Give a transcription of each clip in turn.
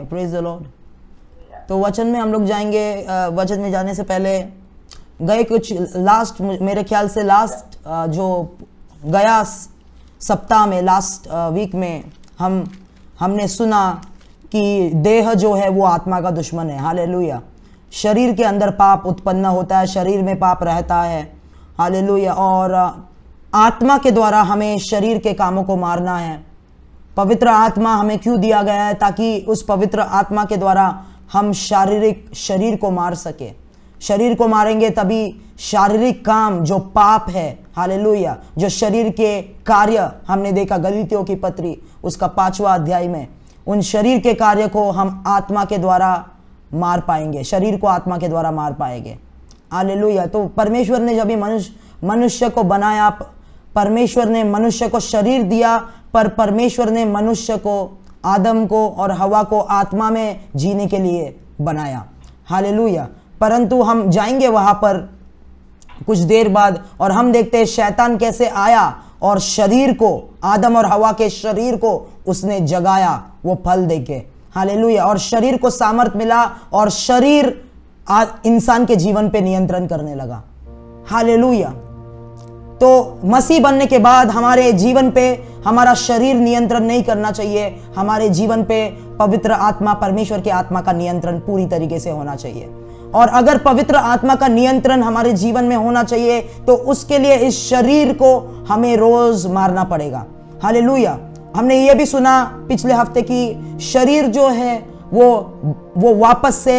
Praise the Lord. तो वचन में हम लोग जाएंगे। वचन में जाने से पहले गए कुछ लास्ट, मेरे ख्याल से लास्ट जो गया सप्ताह में, लास्ट वीक में हमने सुना कि देह जो है वो आत्मा का दुश्मन है। हालेलुया। शरीर के अंदर पाप उत्पन्न होता है, शरीर में पाप रहता है। हालेलुया। और आत्मा के द्वारा हमें शरीर के कामों को मारना है। पवित्र आत्मा हमें क्यों दिया गया है? ताकि उस पवित्र आत्मा के द्वारा हम शरीर को मार सके। शरीर को मारेंगे तभी शारीरिक काम जो पाप है, हालेलुया, जो शरीर के कार्य हमने देखा गलीतियों की पत्री उसका 5वां अध्याय में, उन शरीर के कार्य को हम आत्मा के द्वारा मार पाएंगे, शरीर को आत्मा के द्वारा मार पाएंगे। हालेलुया। तो परमेश्वर ने जब ये मनुष्य को बनाया, परमेश्वर ने मनुष्य को शरीर दिया, पर परमेश्वर ने मनुष्य को, आदम को और हवा को आत्मा में जीने के लिए बनाया। हालेलुया। परंतु हम जाएंगे वहां पर कुछ देर बाद और हम देखते हैं शैतान कैसे आया और शरीर को, आदम और हवा के शरीर को उसने जगाया वो फल देके। हालेलुया। और शरीर को सामर्थ्य मिला और शरीर इंसान के जीवन पे नियंत्रण करने लगा। हालेलुया। तो मसीह बनने के बाद हमारे जीवन पे हमारा शरीर नियंत्रण नहीं करना चाहिए, हमारे जीवन पे पवित्र आत्मा, परमेश्वर के आत्मा का नियंत्रण पूरी तरीके से होना चाहिए। और अगर पवित्र आत्मा का नियंत्रण हमारे जीवन में होना चाहिए तो उसके लिए इस शरीर को हमें रोज मारना पड़ेगा। हालेलुया। हमने ये भी सुना पिछले हफ्ते की शरीर जो है वो वापस से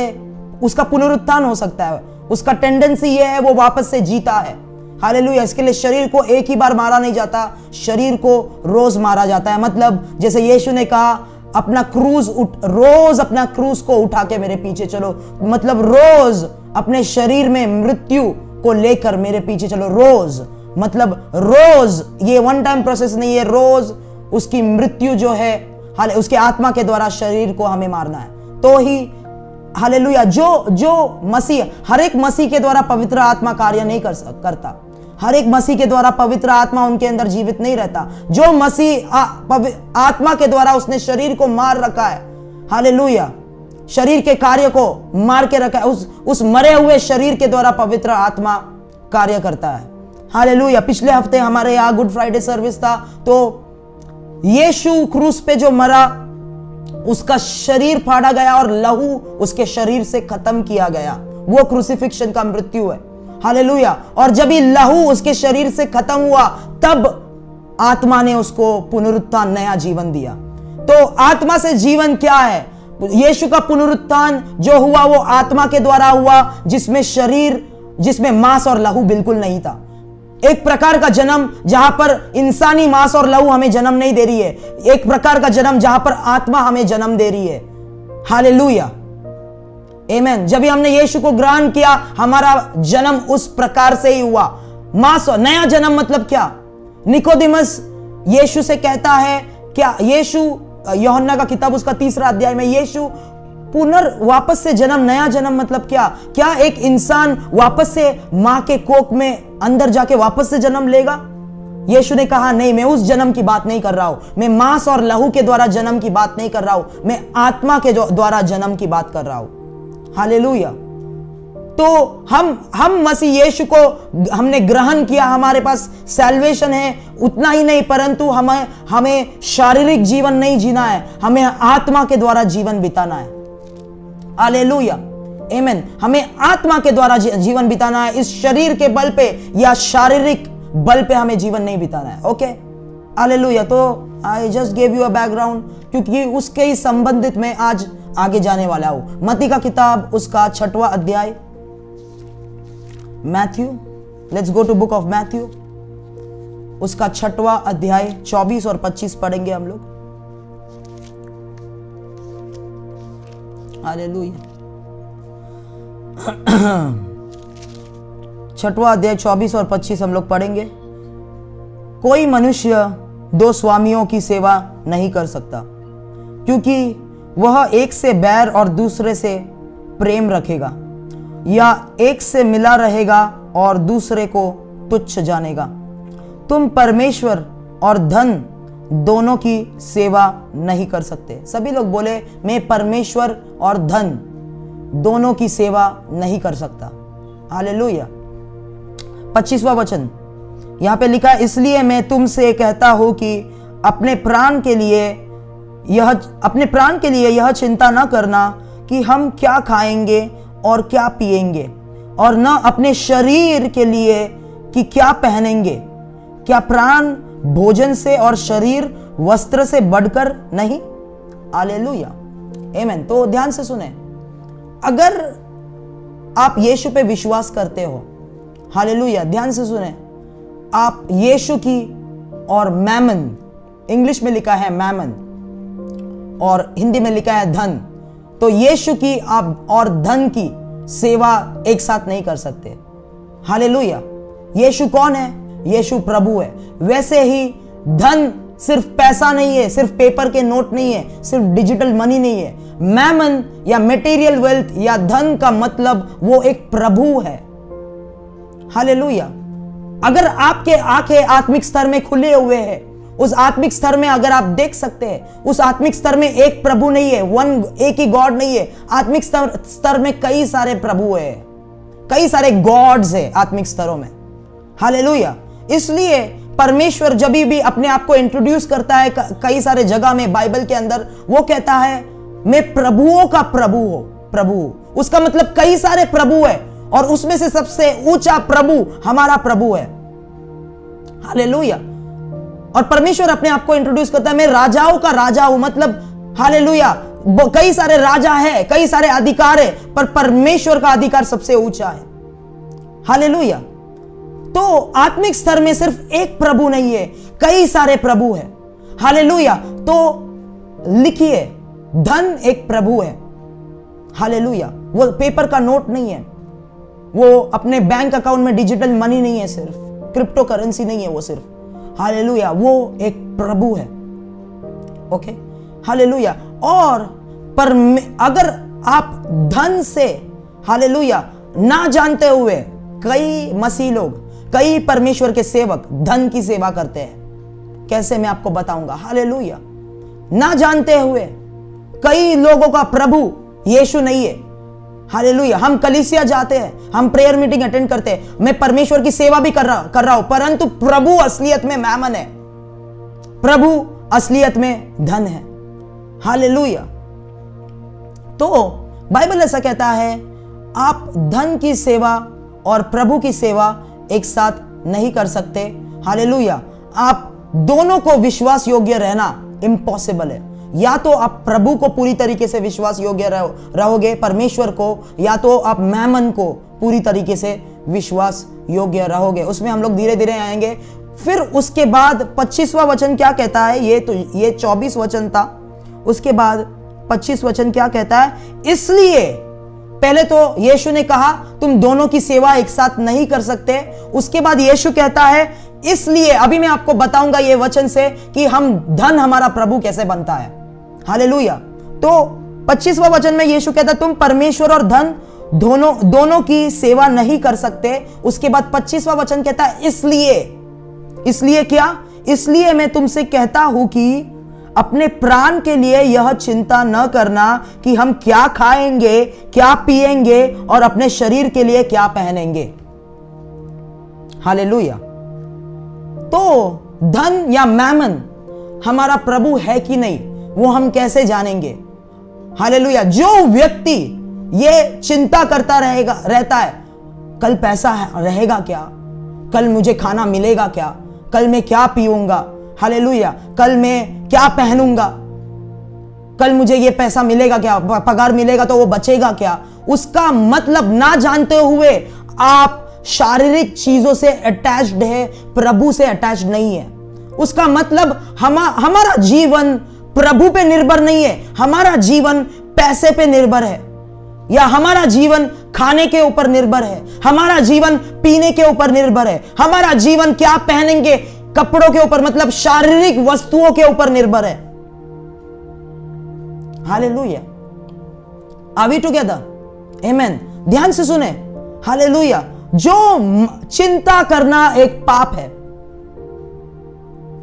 उसका पुनरुत्थान हो सकता है, उसका टेंडेंसी ये है वो वापस से जीता है। हालेलुया। इसके लिए शरीर को एक ही बार मारा नहीं जाता, शरीर को रोज मारा जाता है। मतलब जैसे यीशु ने कहा रोज अपना क्रूज को उठा के मेरे पीछे चलो, मतलब रोज अपने शरीर में मृत्यु को लेकर मेरे पीछे चलो। रोज मतलब रोज, ये वन टाइम प्रोसेस नहीं है, रोज उसकी मृत्यु जो है, हाले उसके आत्मा के द्वारा शरीर को हमें मारना है। तो ही हालेलुया जो मसीह, हर एक मसीह के द्वारा पवित्र आत्मा कार्य नहीं करता, हर एक मसीह के द्वारा पवित्र आत्मा उनके अंदर जीवित नहीं रहता। जो मसीह आत्मा के द्वारा उसने शरीर को मार रखा है, हालेलुया, शरीर के कार्य को मार के रखा है, उस मरे हुए शरीर के द्वारा पवित्र आत्मा कार्य करता है। हालेलुया। पिछले हफ्ते हमारे यहाँ गुड फ्राइडे सर्विस था, तो यीशु क्रूस पे जो मरा उसका शरीर फाड़ा गया और लहू उसके शरीर से खत्म किया गया, वो क्रूसिफिक्शन का मृत्यु है। हालेलुया। और जब ये लहू उसके शरीर से खत्म हुआ तब आत्मा ने उसको पुनरुत्थान, नया जीवन दिया। तो आत्मा से जीवन क्या है? यीशु का पुनरुत्थान जो हुआ वो आत्मा के द्वारा हुआ, जिसमें मांस और लहू बिल्कुल नहीं था। एक प्रकार का जन्म जहां पर इंसानी मांस और लहू हमें जन्म नहीं दे रही है, एक प्रकार का जन्म जहां पर आत्मा हमें जन्म दे रही है। हालेलुया, आमेन। जब हमने यीशु को ग्रहण किया हमारा जन्म उस प्रकार से ही हुआ, मांस और नया जन्म। मतलब क्या? निकोदेमस यीशु से कहता है, क्या यीशु, यूहन्ना का किताब उसका 3रा अध्याय में, यीशु वापस से जन्म, नया जन्म मतलब क्या एक इंसान वापस से मां के कोख में अंदर जाके वापस से जन्म लेगा? यीशु ने कहा नहीं, मैं उस जन्म की बात नहीं कर रहा हूं, मैं मांस और लहू के द्वारा जन्म की बात नहीं कर रहा हूं, मैं आत्मा के द्वारा जन्म की बात कर रहा हूं। हालेलुया। तो हम मसीह यीशु को हमने ग्रहण किया, हमारे पास सैल्वेशन है, उतना ही नहीं परंतु हमें शारीरिक जीवन नहीं जीना है, हमें आत्मा के द्वारा जीवन बिताना है। हालेलुया, आमेन। हमें आत्मा के द्वारा जीवन बिताना है, इस शरीर के बल पे या शारीरिक बल पे हमें जीवन नहीं बिताना है। Okay, hallelujah. तो I just gave you a background, क्योंकि उसके ही संबंधित में आज आगे जाने वाला हूं। मत्ती का किताब उसका 6वां अध्याय, Matthew, let's go to book of Matthew, उसका 6वां अध्याय 24 और 25 पढ़ेंगे हम लोग। हालेलुया। 6वां अध्याय 24 और 25 हम लोग पढ़ेंगे। कोई मनुष्य 2 स्वामियों की सेवा नहीं कर सकता, क्योंकि वह एक से बैर और दूसरे से प्रेम रखेगा, या एक से मिला रहेगा और दूसरे को तुच्छ जानेगा। तुम परमेश्वर और धन दोनों की सेवा नहीं कर सकते। सभी लोग बोले, मैं परमेश्वर और धन दोनों की सेवा नहीं कर सकता। हालेलुया। 25वां वचन यहां पे लिखा है, इसलिए मैं तुमसे कहता हूं कि अपने प्राण के लिए यह चिंता न करना कि हम क्या खाएंगे और क्या पिएंगे, और न अपने शरीर के लिए कि क्या पहनेंगे। क्या प्राण भोजन से और शरीर वस्त्र से बढ़कर नहीं? हालेलुया, आमीन। तो ध्यान से सुने, अगर आप यीशु पे विश्वास करते हो, हालेलुया, ध्यान से सुने, आप यीशु की और मैमन, इंग्लिश में लिखा है मैमन और हिंदी में लिखा है धन, तो यीशु की आप और धन की सेवा एक साथ नहीं कर सकते। हालेलुया। यीशु कौन है? यीशु प्रभु है। वैसे ही धन सिर्फ पैसा नहीं है, सिर्फ पेपर के नोट नहीं है, सिर्फ डिजिटल मनी नहीं है। मैमन या मटेरियल वेल्थ या धन का मतलब वो एक प्रभु है। हालेलुया। अगर आपके आंखें आत्मिक स्तर में खुले हुए हैं, उस आत्मिक स्तर में अगर आप देख सकते हैं, उस आत्मिक स्तर में एक प्रभु नहीं है, एक ही गॉड नहीं है। आत्मिक स्तर में कई सारे प्रभु है, कई सारे गॉड्स है आत्मिक स्तरों में। हालेलुया। इसलिए परमेश्वर जब भी अपने आप को इंट्रोड्यूस करता है कई सारे जगह में बाइबल के अंदर, वो कहता है मैं प्रभुओं का प्रभु हूं। प्रभु उसका मतलब कई सारे प्रभु है और उसमें से सबसे ऊंचा प्रभु हमारा प्रभु है। हालेलुया। और परमेश्वर अपने आप को इंट्रोड्यूस करता है, मैं राजाओं का राजा हूं। मतलब हालेलुया, कई सारे राजा है, कई सारे अधिकार है, पर परमेश्वर का अधिकार सबसे ऊंचा है। हालेलुया। तो आत्मिक स्तर में सिर्फ एक प्रभु नहीं है, कई सारे प्रभु है। हालेलुया। तो लिखिए, धन एक प्रभु है। हालेलुया। वो पेपर का नोट नहीं है, वो अपने बैंक अकाउंट में डिजिटल मनी नहीं है, सिर्फ क्रिप्टो करेंसी नहीं है वो सिर्फ। हालेलुया। वो एक प्रभु है। ओके। हालेलुया। और अगर आप धन से, हालेलुया, ना जानते हुए, कई मसीह लोग, कई परमेश्वर के सेवक धन की सेवा करते हैं। कैसे, मैं आपको बताऊंगा। हालेलुया। ना जानते हुए कई लोगों का प्रभु यीशु नहीं है। हालेलुया। हम कलीसिया जाते हैं, हम प्रेयर मीटिंग अटेंड करते हैं, मैं परमेश्वर की सेवा भी कर रहा हूं, परंतु प्रभु असलियत में मैमन है, प्रभु असलियत में धन है। हालेलुया। तो बाइबल ऐसा कहता है, आप धन की सेवा और प्रभु की सेवा एक साथ नहीं कर सकते। हालेलुया। आप दोनों को विश्वास योग्य रहना इम्पॉसिबल है। या तो आप प्रभु को पूरी तरीके से विश्वास योग्य रहोगे, परमेश्वर को, या तो आप मैमन को पूरी तरीके से विश्वास योग्य रहोगे। उसमें हम लोग धीरे धीरे आएंगे। फिर उसके बाद 25वां वचन क्या कहता है? ये 24 वचन था, उसके बाद 25 वचन क्या कहता है? इसलिए, पहले तो यीशु ने कहा तुम दोनों की सेवा एक साथ नहीं कर सकते। उसके बाद यीशु कहता है इसलिए, अभी मैं आपको बताऊंगा ये वचन से कि हम धन हमारा प्रभु कैसे बनता है। हालेलुया। तो 25वां वचन में यीशु कहता तुम परमेश्वर और धन दोनों की सेवा नहीं कर सकते। उसके बाद 25वां वचन कहता है इसलिए क्या? इसलिए मैं तुमसे कहता हूं कि अपने प्राण के लिए यह चिंता न करना कि हम क्या खाएंगे, क्या पिएंगे और अपने शरीर के लिए क्या पहनेंगे। हालेलुया। तो धन या मैमन हमारा प्रभु है कि नहीं, वो हम कैसे जानेंगे? हालेलुया। जो व्यक्ति ये चिंता करता रहता है, कल पैसा रहेगा क्या, कल मुझे खाना मिलेगा क्या, कल मैं क्या पीऊंगा, हालेलुया, कल मैं क्या पहनूंगा, कल मुझे ये पैसा मिलेगा क्या, पगार मिलेगा तो वो बचेगा क्या, उसका मतलब ना जानते हुए आप शारीरिक चीजों से अटैच्ड है, प्रभु से अटैच्ड नहीं है। उसका मतलब हमारा जीवन प्रभु पे निर्भर नहीं है, हमारा जीवन पैसे पे निर्भर है, या हमारा जीवन खाने के ऊपर निर्भर है, हमारा जीवन पीने के ऊपर निर्भर है, हमारा जीवन क्या पहनेंगे कपड़ों के ऊपर, मतलब शारीरिक वस्तुओं के ऊपर निर्भर है। Hallelujah. Are we together? Amen. ध्यान से सुने। हालेलुया। जो चिंता करना एक पाप है,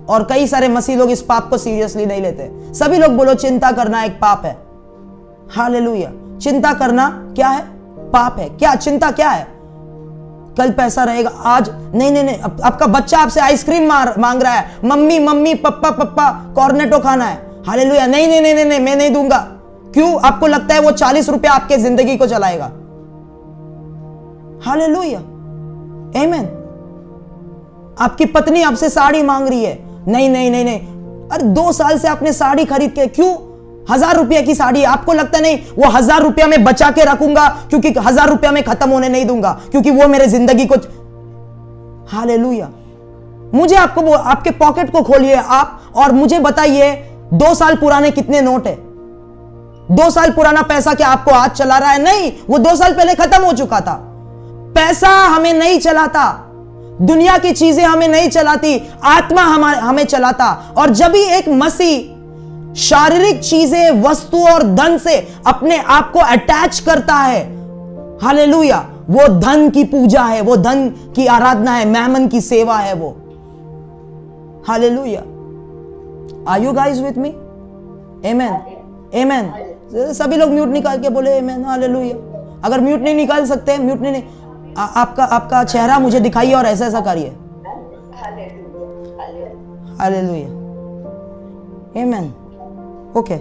और कई सारे मसीह लोग इस पाप को सीरियसली नहीं लेते। सभी लोग बोलो चिंता करना एक पाप है। हालेलुया। चिंता करना क्या है? पाप है। क्या चिंता क्या है? कल पैसा रहेगा, आज नहीं नहीं नहीं। आपका बच्चा आपसे आइसक्रीम मांग रहा है, मम्मी मम्मी पप्पा पप्पा कॉर्नेटो खाना है। हालेलुया। नहीं नहीं नहीं नहीं, मैं नहीं दूंगा। क्यों? आपको लगता है वो 40 रुपया आपके जिंदगी को चलाएगा। हालेलुया। आमीन। आपकी पत्नी आपसे साड़ी मांग रही है, नहीं नहीं नहीं नहीं। अरे 2 साल से आपने साड़ी खरीद के, क्यों? 1000 रुपया की साड़ी, आपको लगता नहीं वो 1000 रुपया में बचा के रखूंगा, क्योंकि 1000 रुपया में खत्म होने नहीं दूंगा, क्योंकि वो मेरे जिंदगी को। हालेलुया। मुझे आपके पॉकेट को खोलिए आप और मुझे बताइए 2 साल पुराने कितने नोट है? 2 साल पुराना पैसा क्या आपको आज चला रहा है? नहीं, वो 2 साल पहले खत्म हो चुका था। पैसा हमें नहीं चलाता, दुनिया की चीजें हमें नहीं चलाती, आत्मा हमें चलाता। और जब भी एक मसीह शारीरिक चीजें, वस्तु और धन से अपने आप को अटैच करता है, हालेलुया, वो धन की पूजा है, वो धन की आराधना है, मैमन की सेवा है वो। Hallelujah. Are you guys with me? Amen. Amen. सभी लोग म्यूट निकाल के बोले आमेन। हालेलुया। अगर म्यूट नहीं निकाल सकते, म्यूट नहीं आपका चेहरा मुझे दिखाइए और ऐसा ऐसा करिए। हालेलुया। आमेन। ओके।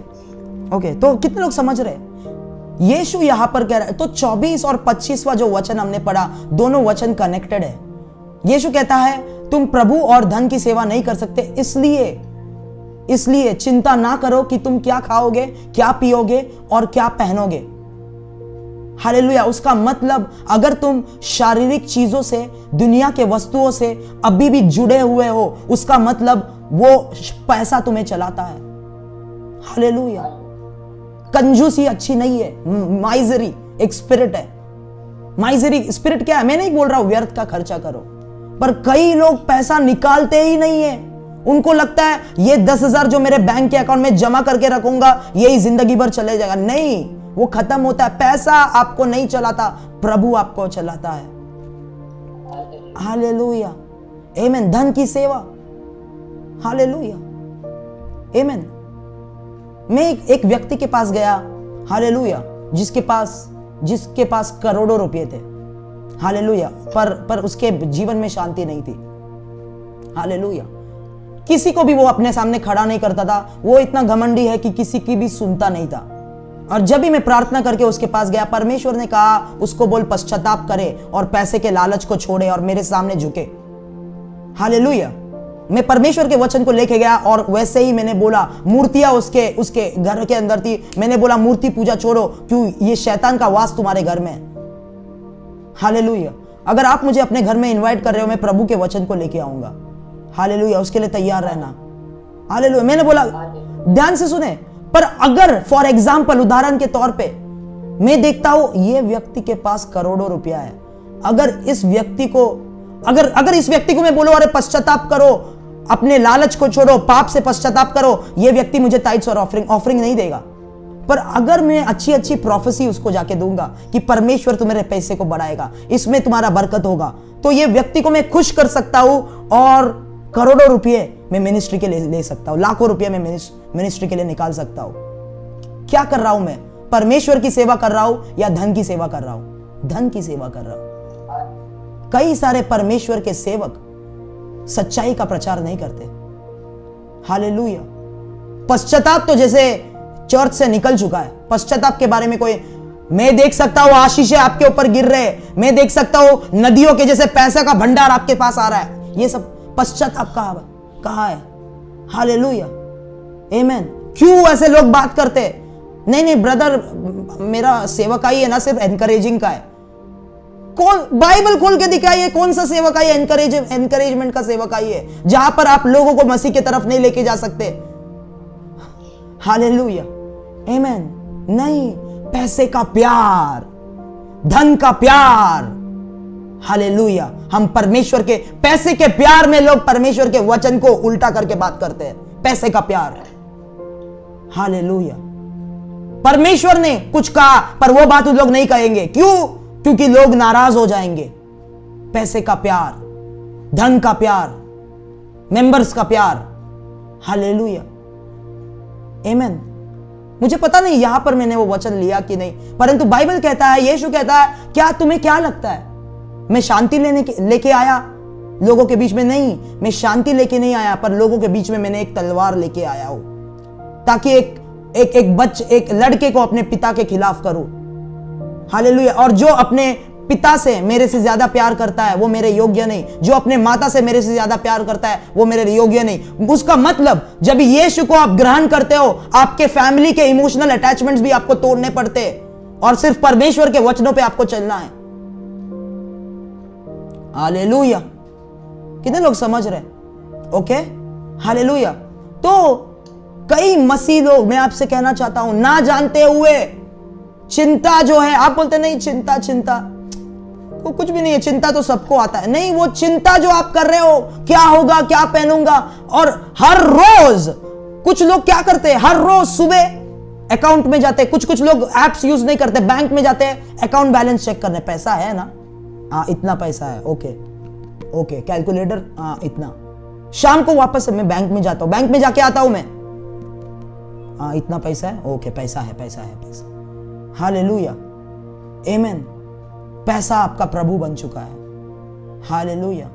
तो कितने लोग समझ रहे हैं? यीशु यहां पर कह रहा है, तो 24 और 25वां जो वचन हमने पढ़ा, दोनों वचन कनेक्टेड है। यीशु कहता है तुम प्रभु और धन की सेवा नहीं कर सकते, इसलिए चिंता ना करो कि तुम क्या खाओगे, क्या पियोगे और क्या पहनोगे। हालेलुया। उसका मतलब अगर तुम शारीरिक चीजों से, दुनिया के वस्तुओं से अभी भी जुड़े हुए हो, उसका मतलब वो पैसा तुम्हें चलाता है। हालेलुया। कंजूसी अच्छी नहीं है। माइजरी एक स्पिरिट है। माइजरी स्पिरिट क्या है? मैं नहीं बोल रहा हूं व्यर्थ का खर्चा करो, पर कई लोग पैसा निकालते ही नहीं है। उनको लगता है ये 10,000 जो मेरे बैंक के अकाउंट में जमा करके रखूंगा यही जिंदगी भर चले जाएगा। नहीं, वो खत्म होता है। पैसा आपको नहीं चलाता, प्रभु आपको चलाता है। हालेलुया। आमेन। धन की सेवा। हालेलुया। आमेन। मैं एक व्यक्ति के पास गया, हालेलुया, जिसके पास करोड़ों रुपए थे। हालेलुया। पर उसके जीवन में शांति नहीं थी। हालेलुया। किसी को भी वो अपने सामने खड़ा नहीं करता था। वो इतना घमंडी है कि किसी की भी सुनता नहीं था। और जब भी मैं प्रार्थना करके उसके पास गया, परमेश्वर ने कहा उसको बोल पश्चाताप करे और पैसे के लालच को छोड़े और मेरे सामने झुके। हालेलुया। मैं परमेश्वर के वचन को लेके गया और वैसे ही मैंने बोला, मूर्तियां उसके घर के अंदर थी। मैंने बोला मूर्ति पूजा छोड़ो, क्यों? ये शैतान का वास तुम्हारे घर में है। हालेलुया। अगर आप मुझे अपने घर में इनवाइट कर रहे हो, मैं प्रभु के वचन को लेके आऊंगा। हालेलुया। उसके लिए तैयार रहना। हालेलुया। मैंने बोला, ध्यान से सुने, पर अगर फॉर एग्जाम्पल, उदाहरण के तौर पे, मैं देखता हूं ये व्यक्ति के पास करोड़ों रुपया है, अगर इस व्यक्ति को मैं बोलूं अरे पश्चाताप करो, अपने लालच को छोड़ो, पाप से पश्चाताप करो, ये व्यक्ति मुझे टाइट्स और ऑफरिंग नहीं देगा। पर अगर मैं अच्छी प्रोफेसी उसको जाके दूंगा कि परमेश्वर तुम्हारे पैसे को बढ़ाएगा, इसमें तुम्हारा बरकत होगा, तो ये व्यक्ति को मैं खुश कर सकता हूं और करोड़ों रुपये मैं मिनिस्ट्री के लिए ले सकता हूं, लाखों रुपये मैं मिनिस्ट्री के लिए निकाल सकता हूं। क्या कर रहा हूं मैं? परमेश्वर की सेवा कर रहा हूं या धन की सेवा कर रहा हूं? धन की सेवा कर रहा हूं। कई सारे परमेश्वर के सेवक सच्चाई का प्रचार नहीं करते। हालेलुया। पश्चाताप तो जैसे चर्च से निकल चुका है। पश्चाताप के बारे में कोई, मैं देख सकता हूं आशीषें आपके ऊपर गिर रहे, मैं देख सकता हूं नदियों के जैसे पैसे का भंडार आपके पास आ रहा है, ये सब पश्चाताप कहां है? हालेलुया। आमेन। क्यों ऐसे लोग बात करते? नहीं ब्रदर, मेरा सेवकाई है ना सिर्फ एनकरेजिंग का है। कौन बाइबल खोल के दिखाइए कौन सा सेवकाई एनकरेजमेंट का सेवकाई है, जहां पर आप लोगों को मसीह की तरफ नहीं लेके जा सकते। हालेलुया। आमेन। नहीं, पैसे का प्यार, धन का प्यार। हालेलुया। हम परमेश्वर के पैसे के प्यार में लोग परमेश्वर के वचन को उल्टा करके बात करते हैं। पैसे का प्यार। हालेलुया। परमेश्वर ने कुछ कहा पर वो बात लोग नहीं कहेंगे। क्यों? क्योंकि लोग नाराज हो जाएंगे। पैसे का प्यार, धन का प्यार, मेंबर्स का प्यार, हालेलुया, आमेन। मुझे पता नहीं यहां पर मैंने वो वचन लिया कि नहीं, परंतु बाइबल कहता है, यीशु कहता है, क्या तुम्हें क्या लगता है मैं शांति लेके आया लोगों के बीच में? नहीं, मैं शांति लेके नहीं आया, पर लोगों के बीच में मैंने एक तलवार लेके आया हूं, ताकि एक लड़के को अपने पिता के खिलाफ करूं। हालेलुया। और जो अपने पिता से मेरे से ज्यादा प्यार करता है वो मेरे योग्य नहीं, जो अपने माता से मेरे से ज्यादा प्यार करता है वो मेरे योग्य नहीं। उसका मतलब जब यीशु को आप ग्रहण करते हो, आपके फैमिली के इमोशनल अटैचमेंट्स भी आपको तोड़ने पड़ते हैं और सिर्फ परमेश्वर के वचनों पे आपको चलना है। हालेलुया। कितने लोग समझ रहे? Okay, hallelujah. तो कई मसीह लोग, मैं आपसे कहना चाहता हूं, ना जानते हुए चिंता जो है, आप बोलते नहीं चिंता वो कुछ भी नहीं है, चिंता तो सबको आता है। नहीं, वो चिंता जो आप कर रहे हो, क्या होगा, क्या पहनूंगा, और हर रोज कुछ लोग क्या करते हैं, हर रोज सुबह अकाउंट में जाते हैं, कुछ लोग एप्स यूज नहीं करते, बैंक में जाते हैं अकाउंट बैलेंस चेक करने, पैसा है ना, हाँ इतना पैसा है, ओके कैलकुलेटर, हाँ इतना। शाम को वापस मैं बैंक में जाता हूं, बैंक में जाके आता हूं मैं, हाँ इतना पैसा है, ओके पैसा है। हालेलुया, आमेन। पैसा आपका प्रभु बन चुका है। हालेलुया।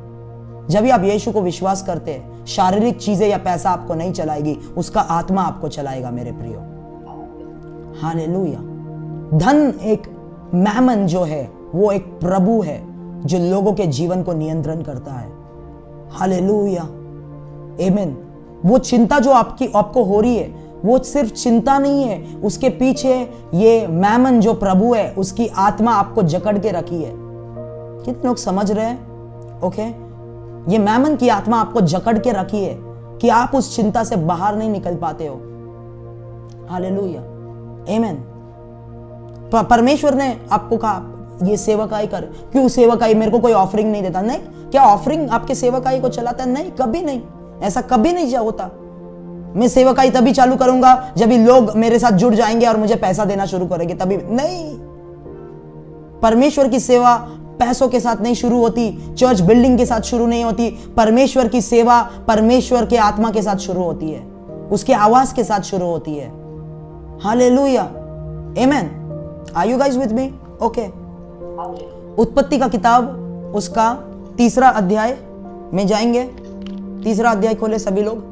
जब भी आप यीशु को विश्वास करते हैं, शारीरिक चीजें या पैसा आपको नहीं चलाएगी, उसका आत्मा आपको चलाएगा मेरे प्रियो। हालेलुया। धन एक मैमन जो है वो एक प्रभु है जो लोगों के जीवन को नियंत्रण करता है। हालेलुया, आमेन। वो चिंता जो आपको हो रही है, वो सिर्फ चिंता नहीं है, उसके पीछे ये मैमन जो प्रभु है उसकी आत्मा आपको जकड़ के रखी है। कितने लोग समझ रहे हैं? ओके, ये मैमन की आत्मा आपको जकड़ के रखी है कि आप उस चिंता से बाहर नहीं निकल पाते हो। हालेलुया, आमेन। परमेश्वर ने आपको कहा ये सेवकाई कर, क्यों सेवकाई, मेरे को कोई ऑफरिंग नहीं देता? नहीं, क्या ऑफरिंग आपके सेवकाई को चलाता है? नहीं, कभी नहीं, ऐसा कभी नहीं होता। मैं सेवकाई तभी चालू करूंगा जब भी लोग मेरे साथ जुड़ जाएंगे और मुझे पैसा देना शुरू करेंगे, तभी। नहीं, परमेश्वर की सेवा पैसों के साथ नहीं शुरू होती, चर्च बिल्डिंग के साथ शुरू नहीं होती। परमेश्वर की सेवा परमेश्वर के आत्मा के साथ शुरू होती है, उसके आवाज के साथ शुरू होती है। Hallelujah, amen. Are you guys with me? Okay. उत्पत्ति का किताब उसका 3 अध्याय में जाएंगे। 3 अध्याय खोले सभी लोग।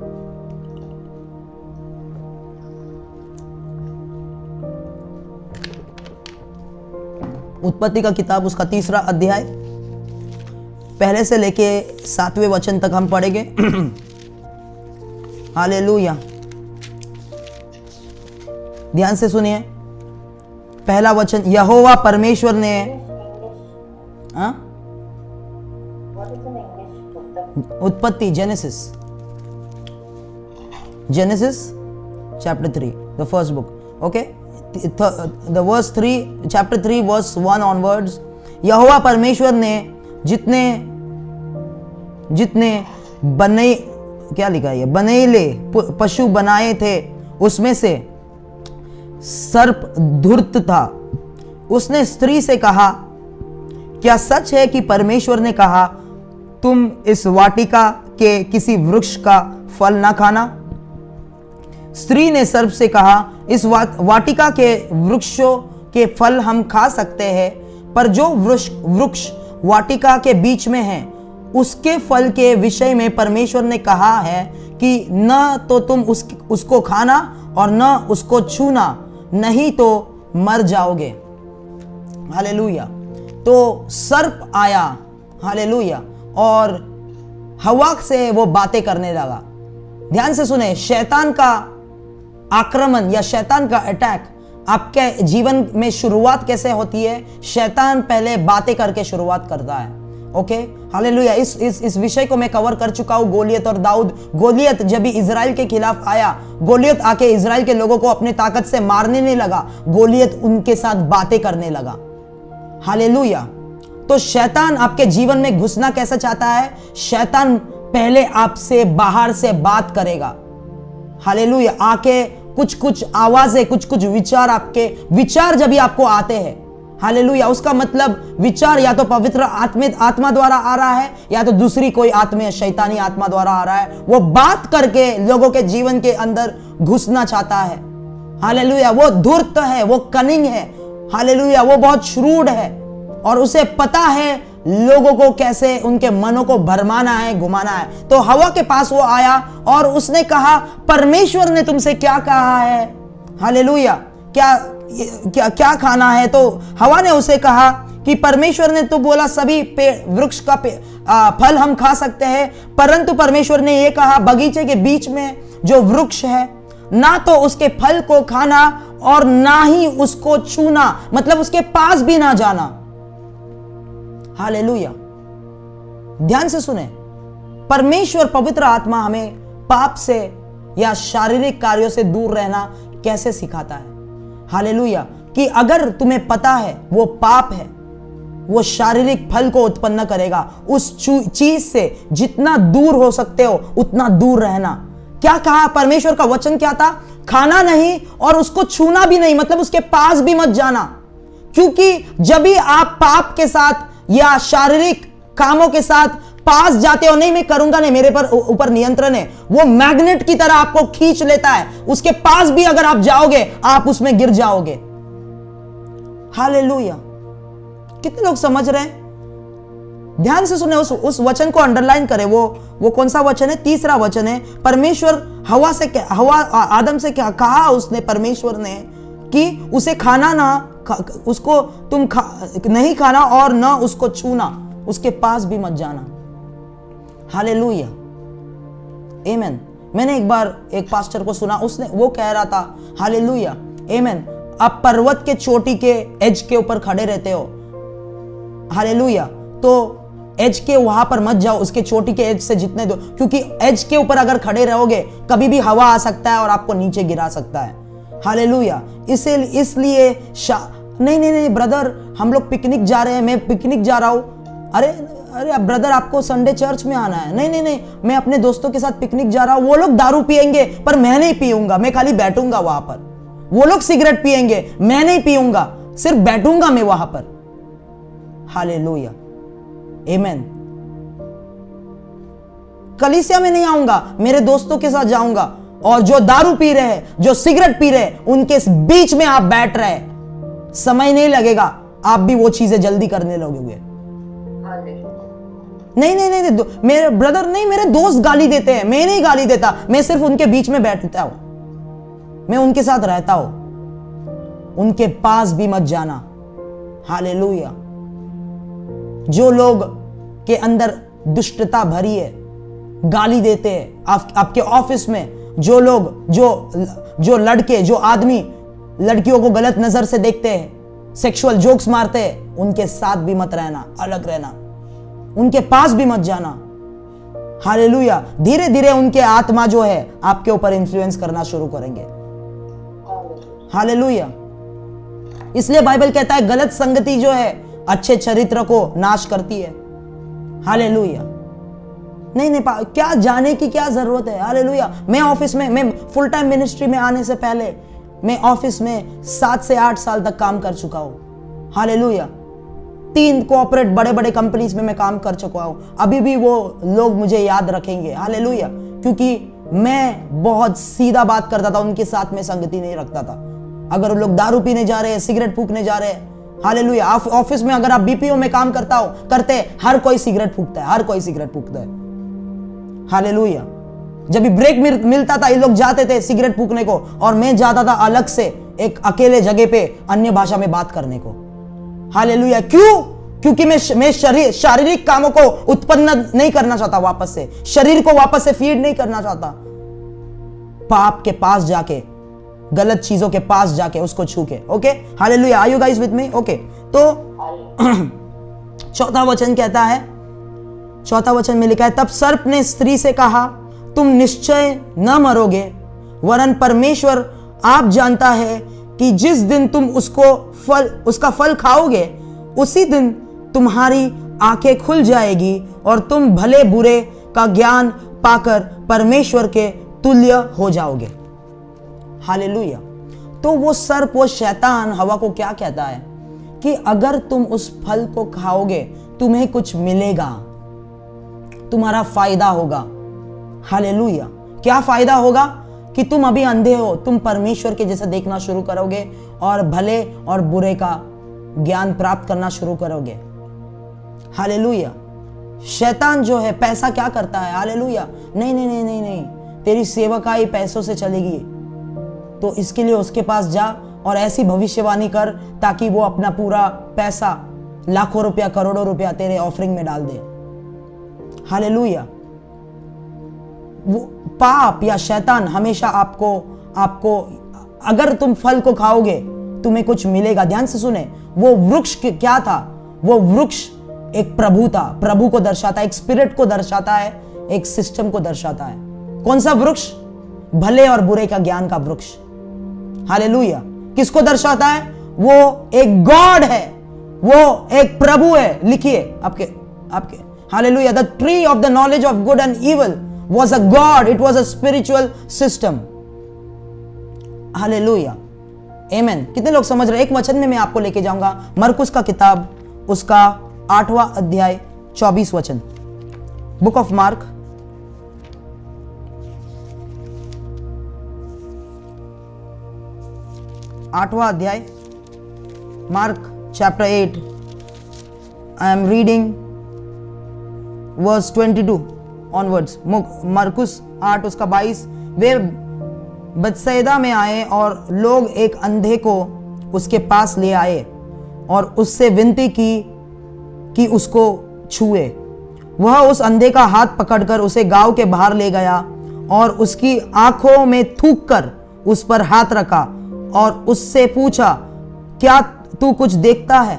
उत्पत्ति का किताब उसका 3 अध्याय पहले से लेके 7वें वचन तक हम पढ़ेंगे। हालेलुया, ध्यान से सुनिए। पहला वचन, यहोवा परमेश्वर ने, उत्पत्ति, genesis chapter 3, the first book, okay, the verse 3, chapter 3 verse 1 onwards। यहोवा परमेश्वर ने जितने बने, क्या लिखा है, बनेले पशु बनाए थे उसमें से सर्प धूर्त था। उसने स्त्री से कहा, क्या सच है कि परमेश्वर ने कहा तुम इस वाटिका के किसी वृक्ष का फल ना खाना? स्त्री ने सर्प से कहा, इस वाटिका के वृक्षों के फल हम खा सकते हैं, पर जो वृक्ष वाटिका के बीच में है उसके फल के विषय में परमेश्वर ने कहा है कि न तो तुम उसको खाना और न उसको छूना, नहीं तो मर जाओगे। हालेलुया। तो सर्प आया, हालेलुया, और हवा से वो बातें करने लगा। ध्यान से सुने, शैतान का आक्रमण या शैतान का अटैक आपके जीवन में शुरुआत कैसे होती है? शैतान पहले बातें करके शुरुआत करता है। Okay, hallelujah. इस विषय को मैं कवर कर चुका हूं, गोलियत और दाऊद। गोलियत जब भी इजराइल के खिलाफ आया, गोलियत आके इजराइल के लोगों को अपने ताकत से मारने नहीं लगा, गोलियत उनके साथ बातें करने लगा। हालेलुया। तो शैतान आपके जीवन में घुसना कैसा चाहता है? शैतान पहले आपसे बाहर से बात करेगा। हालेलुया। आके कुछ आवाजें, कुछ विचार, आपके विचार जब भी आपको आते हैं, हालेलुया। उसका मतलब विचार या तो पवित्र आत्मा द्वारा आ रहा है या तो दूसरी कोई आत्मा, शैतानी आत्मा द्वारा आ रहा है। वो बात करके लोगों के जीवन के अंदर घुसना चाहता है। हालेलुया। वो धूर्त है, वो कनिंग है। हालेलुया। वो बहुत श्रूड है और उसे पता है लोगों को कैसे उनके मनों को भरमाना है, घुमाना है। तो हवा के पास वो आया और उसने कहा, परमेश्वर ने तुमसे क्या कहा है? हालेलुया। क्या खाना है? तो हवा ने उसे कहा कि परमेश्वर ने तो बोला सभी वृक्ष का फल हम खा सकते हैं, परंतु परमेश्वर ने यह कहा बगीचे के बीच में जो वृक्ष है, ना तो उसके फल को खाना और ना ही उसको छूना, मतलब उसके पास भी ना जाना। हालेलुया। ध्यान से सुने, परमेश्वर पवित्र आत्मा हमें पाप से या शारीरिक कार्यों से दूर रहना कैसे सिखाता है। हालेलुया। कि अगर तुम्हें पता है वो पाप है, वो शारीरिक फल को उत्पन्न करेगा, उस चीज से जितना दूर हो सकते हो उतना दूर रहना। क्या कहा परमेश्वर का वचन? क्या था? खाना नहीं और उसको छूना भी नहीं, मतलब उसके पास भी मत जाना। क्योंकि जब भी आप पाप के साथ या शारीरिक कामों के साथ पास जाते हो, नहीं मैं करूंगा, नहीं मेरे पर ऊपर नियंत्रण है, वो मैग्नेट की तरह आपको खींच लेता है। उसके पास भी अगर आप जाओगे आप उसमें गिर जाओगे। हालेलुया। कितने लोग समझ रहे हैं? ध्यान से सुने, उस वचन को अंडरलाइन करें। वो कौन सा वचन है? तीसरा वचन है। परमेश्वर आदम से क्या कहा उसने? परमेश्वर ने कि उसे खाना ना, उसको तुम नहीं खाना और ना उसको छूना, उसके पास भी मत जाना। हालेलुया। आमीन। मैंने एक बार एक पास्टर को सुना, वो कह रहा था, हालेलुया, आमीन, आप पर्वत के चोटी के एज के ऊपर खड़े रहते हो, हालेलुया, तो एज के वहां पर मत जाओ, उसके चोटी के एज से जितने दो, क्योंकि एज के ऊपर अगर खड़े रहोगे कभी भी हवा आ सकता है और आपको नीचे गिरा सकता है। हालेलुया। इसलिए नहीं ब्रदर, हम लोग पिकनिक जा रहे हैं, मैं पिकनिक जा रहा हूं। अरे ब्रदर, आपको संडे चर्च में आना है। नहीं, मैं अपने दोस्तों के साथ पिकनिक जा रहा हूं। वो लोग दारू पिएंगे पर मैं नहीं पीऊंगा, मैं खाली बैठूंगा वहां पर। वो लोग सिगरेट पिएंगे, मैं नहीं पीऊंगा, सिर्फ बैठूंगा मैं वहां पर। हालेलुया। आमीन। कलीसिया में नहीं आऊंगा, मेरे दोस्तों के साथ जाऊंगा, और जो दारू पी रहे हैं, जो सिगरेट पी रहे हैं, उनके बीच में आप बैठ रहे, समय नहीं लगेगा, आप भी वो चीजें जल्दी करने लगोगे। नहीं, मेरे ब्रदर, नहीं, मेरे दोस्त गाली देते हैं, मैं नहीं गाली देता, मैं सिर्फ उनके बीच में बैठता हूं, मैं उनके साथ रहता हूं, उनके पास भी मत जाना। हालेलुया। जो लोग के अंदर दुष्टता भरी है, गाली देते हैं, आपके ऑफिस में जो लोग, जो लड़के, जो आदमी लड़कियों को गलत नजर से देखते हैं, सेक्सुअल जोक्स मारते हैं, उनके साथ भी मत रहना, अलग रहना, उनके पास भी मत जाना। हालेलुया। धीरे धीरे उनके आत्मा जो है आपके ऊपर इन्फ्लुएंस करना शुरू करेंगे। हालेलुया। इसलिए बाइबल कहता है गलत संगति जो है अच्छे चरित्र को नाश करती है। हालेलुया। नहीं, क्या जाने की क्या जरूरत है। हालेलुया। मैं ऑफिस में, मैं फुल टाइम मिनिस्ट्री में आने से पहले मैं ऑफिस में 7 से 8 साल तक काम कर चुका हूं। हालेलुया। 3 कॉर्पोरेट बड़े बड़े कंपनीज में मैं काम कर चुका हूं। अभी भी वो लोग मुझे याद रखेंगे। हालेलुया। क्योंकि मैं बहुत सीधा बात करता था, उनके साथ में संगति नहीं रखता था। अगर लोग दारू पीने जा रहे हैं, सिगरेट फूकने जा रहे हैं, हालेलुया, ऑफिस में अगर आप बीपीओ में काम करते, हर कोई सिगरेट फूकता है, हर कोई सिगरेट फूकता है। हालेलुया। जब भी ब्रेक मिलता था, ये लोग जाते थे सिगरेट फूकने को, और मैं जाता था अलग से एक अकेले जगह पे अन्य भाषा में बात करने को। हालेलुया। क्यों? क्योंकि मैं शारीरिक कामों को उत्पन्न नहीं करना चाहता, वापस से शरीर को वापस से फीड नहीं करना चाहता। पाप के पास जाके, गलत चीजों के पास जाके, उसको छू के। Okay, hallelujah. Are you guys with me? Okay, तो चौथा वचन कहता है, चौथा वचन में लिखा है, तब सर्प ने स्त्री से कहा, तुम निश्चय न मरोगे, वरन परमेश्वर आप जानता है कि जिस दिन तुम उसका फल खाओगे, उसी दिन तुम्हारी आंखें खुल जाएगी और तुम भले बुरे का ज्ञान पाकर परमेश्वर के तुल्य हो जाओगे। हालेलुया। तो वो सर्प, वो शैतान हवा को क्या कहता है कि अगर तुम उस फल को खाओगे तुम्हें कुछ मिलेगा, तुम्हारा फायदा होगा। हालेलुया। क्या फायदा होगा? कि तुम अभी अंधे हो, तुम परमेश्वर के जैसे देखना शुरू करोगे और भले और बुरे का ज्ञान प्राप्त करना शुरू करोगे। हालेलुया। शैतान जो है पैसा क्या करता है? हालेलुया। नहीं नहीं नहीं नहीं नहीं, तेरी सेवकाई पैसों से चलेगी, तो इसके लिए उसके पास जा और ऐसी भविष्यवाणी कर ताकि वो अपना पूरा पैसा, लाखों रुपया, करोड़ों रुपया तेरे ऑफरिंग में डाल दे। हालेलुया। वो पाप या शैतान हमेशा आपको अगर तुम फल को खाओगे तुम्हें कुछ मिलेगा। ध्यान से सुने, वो वृक्ष क्या था? वो वृक्ष एक प्रभु था, प्रभु को दर्शाता है, एक स्पिरिट को दर्शाता है, एक सिस्टम को दर्शाता है। कौन सा वृक्ष? भले और बुरे का ज्ञान का वृक्ष। हालेलुया। किसको दर्शाता है? वो एक गॉड है, वो एक प्रभु है। लिखिए आपके hallelujah. The tree of the knowledge of good and evil was a God, it was a spiritual system. Hallelujah, amen. कितने लोग समझ रहे? एक वचन में मैं आपको लेके जाऊंगा, मरकुस का किताब, उसका 8वां अध्याय 24 वचन। बुक ऑफ मार्क, आठवां अध्याय, Mark chapter 8, I am reading verse 22 onwards. मरकुस 8 उसका 22। वे बेथसैदा में आए और लोग एक अंधे को उसके पास ले आए और उससे विनती की कि उसको छुए। वह उस अंधे का हाथ पकड़कर उसे गांव के बाहर ले गया और उसकी आंखों में थूककर उस पर हाथ रखा और उससे पूछा, क्या तू कुछ देखता है?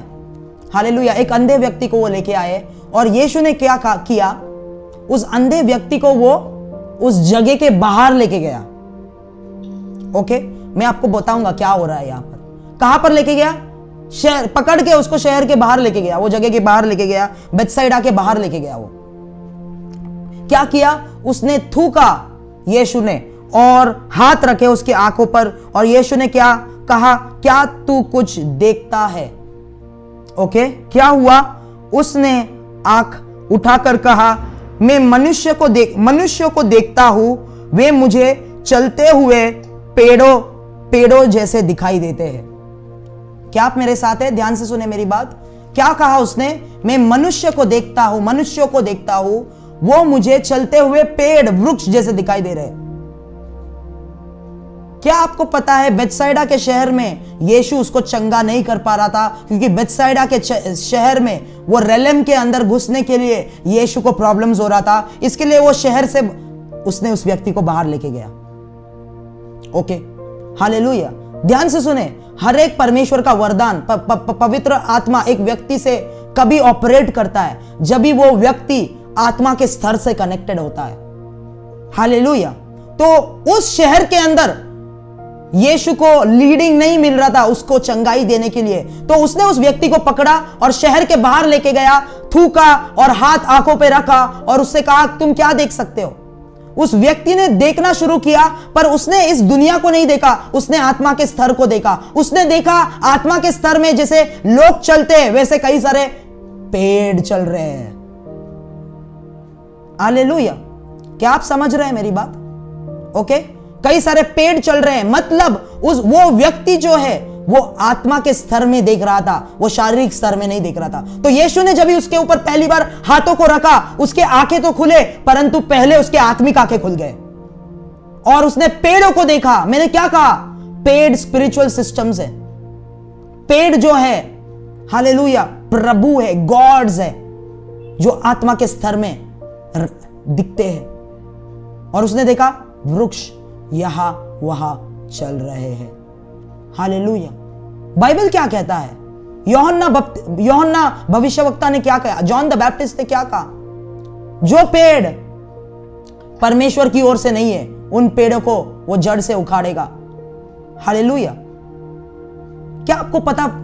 हालेलुया। एक अंधे व्यक्ति को वो लेके आए और यीशु ने क्या किया? उस अंधे व्यक्ति को वो उस जगह के बाहर लेके गया। ओके, मैं आपको बताऊंगा क्या हो रहा है यहां पर। कहां पर लेके गया? शहर पकड़ के उसको शहर के बाहर लेके गया, वो जगह के बाहर लेके गया, बेथसैदा के बाहर लेके गया। वो क्या किया? उसने थूका यीशु ने और हाथ रखे उसकी आंखों पर और यीशु ने क्या कहा? क्या तू कुछ देखता है? ओके, क्या हुआ? उसने आंख उठाकर कहा, मैं मनुष्य को देखता हूं, वे मुझे चलते हुए पेड़ों जैसे दिखाई देते हैं। क्या आप मेरे साथ हैं? ध्यान से सुने मेरी बात। क्या कहा उसने? मैं मनुष्यों को देखता हूं, वो मुझे चलते हुए पेड़, वृक्ष जैसे दिखाई दे रहे हैं। क्या आपको पता है बेथसैदा के शहर में यीशु उसको चंगा नहीं कर पा रहा था क्योंकि बेथसैदा के शहर में वो रेलम के अंदर घुसने के लिए यीशु को प्रॉब्लम्स हो रहा था। इसके लिए वो शहर से उसने उस व्यक्ति को बाहर लेके गया। Okay, hallelujah. ध्यान से सुने, हर एक परमेश्वर का वरदान, पवित्र आत्मा एक व्यक्ति से कभी ऑपरेट करता है जब भी वो व्यक्ति आत्मा के स्तर से कनेक्टेड होता है। हालेलुया। तो उस शहर के अंदर यीशु को लीडिंग नहीं मिल रहा था उसको चंगाई देने के लिए, तो उसने उस व्यक्ति को पकड़ा और शहर के बाहर लेके गया, थूका और हाथ आंखों पे रखा और उससे कहा, तुम क्या देख सकते हो? उस व्यक्ति ने देखना शुरू किया, पर उसने इस दुनिया को नहीं देखा, उसने आत्मा के स्तर को देखा। उसने देखा आत्मा के स्तर में जैसे लोग चलते हैं वैसे कई सारे पेड़ चल रहे हैं। हालेलुया। क्या आप समझ रहे हैं मेरी बात? ओके, कई सारे पेड़ चल रहे हैं, मतलब वो व्यक्ति जो है वो आत्मा के स्तर में देख रहा था, वो शारीरिक स्तर में नहीं देख रहा था। तो यीशु ने जब भी उसके ऊपर पहली बार हाथों को रखा, उसके आंखें तो खुले, परंतु पहले उसके आत्मिक आंखें खुल गए और उसने पेड़ों को देखा। मैंने क्या कहा? पेड़ स्पिरिचुअल सिस्टम्स है। पेड़ जो है, हालेलुया, प्रभु है, गॉड्स है, जो आत्मा के स्तर में दिखते हैं। और उसने देखा वृक्ष यहां वहां चल रहे हैं। हालेलुया। बाइबल क्या कहता है? यूहन्ना भविष्यवक्ता ने क्या कहा? जॉन द बैप्टिस्ट ने क्या कहा? जो पेड़ परमेश्वर की ओर से नहीं है उन पेड़ों को वो जड़ से उखाड़ेगा। हालेलुया। क्या आपको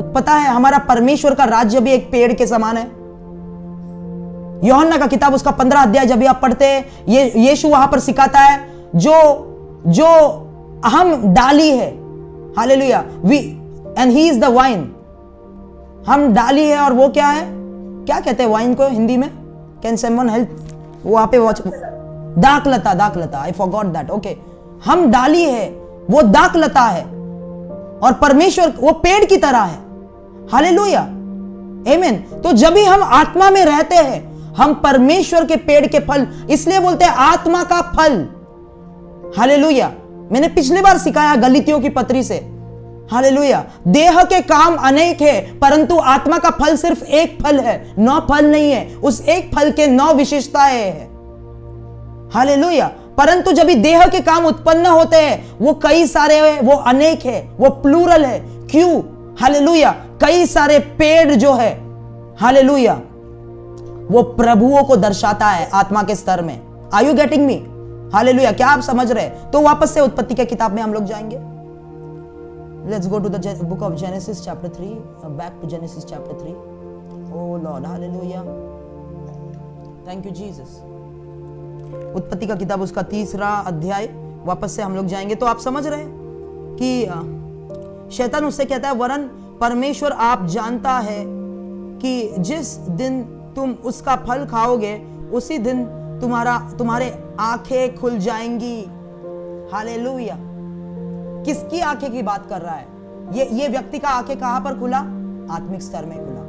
पता है हमारा परमेश्वर का राज्य भी एक पेड़ के समान है? यूहन्ना का किताब उसका 15 अध्याय जब भी आप पढ़ते हैं, यीशु वहां पर सिखाता है जो हम डाली है। Hallelujah. And he is the wine. हम डाली है, और वो क्या है, क्या कहते हैं वाइन को हिंदी में? Can someone help? वहां पे वॉच, दाखलता, दाखलता, आई फॉरगॉट दैट। ओके, हम डाली है, वो दाखलता है, और परमेश्वर वो पेड़ की तरह है। हालेलुया, आमीन। तो जब भी हम आत्मा में रहते हैं, हम परमेश्वर के पेड़ के फल, इसलिए बोलते हैं आत्मा का फल। हालेलुया। मैंने पिछली बार सिखाया गलीतियों की पत्री से, हालेलुया, देह के काम अनेक है, परंतु आत्मा का फल सिर्फ एक फल है, 9 फल नहीं है। उस एक फल के 9 विशेषताएं हैं। हालेलुया। परंतु जब भी देह के काम उत्पन्न होते हैं, वो कई सारे है, वो अनेक है, वो प्लूरल है। क्यों? हालेलुया। कई सारे पेड़ जो है, हालेलुया, वो प्रभुओं को दर्शाता है आत्मा के स्तर में। Are you getting me? Hallelujah. क्या आप समझ रहे हैं? तो वापस से उत्पत्ति की किताब में हम लोग जाएंगे। Let's go to the book of Genesis chapter 3, back to Genesis chapter 3। Oh Lord, hallelujah, thank you Jesus. उत्पत्ति का किताब उसका 3रा अध्याय, वापस से हम लोग जाएंगे। तो आप समझ रहे हैं कि शैतान उससे कहता है, वरन परमेश्वर आप जानता है कि जिस दिन तुम उसका फल खाओगे, उसी दिन तुम्हारे आंखें खुल जाएंगी। हालेलुया। किसकी आंखें की बात कर रहा है? ये व्यक्ति का आंखें कहां पर खुला? आत्मिक स्तर में खुला।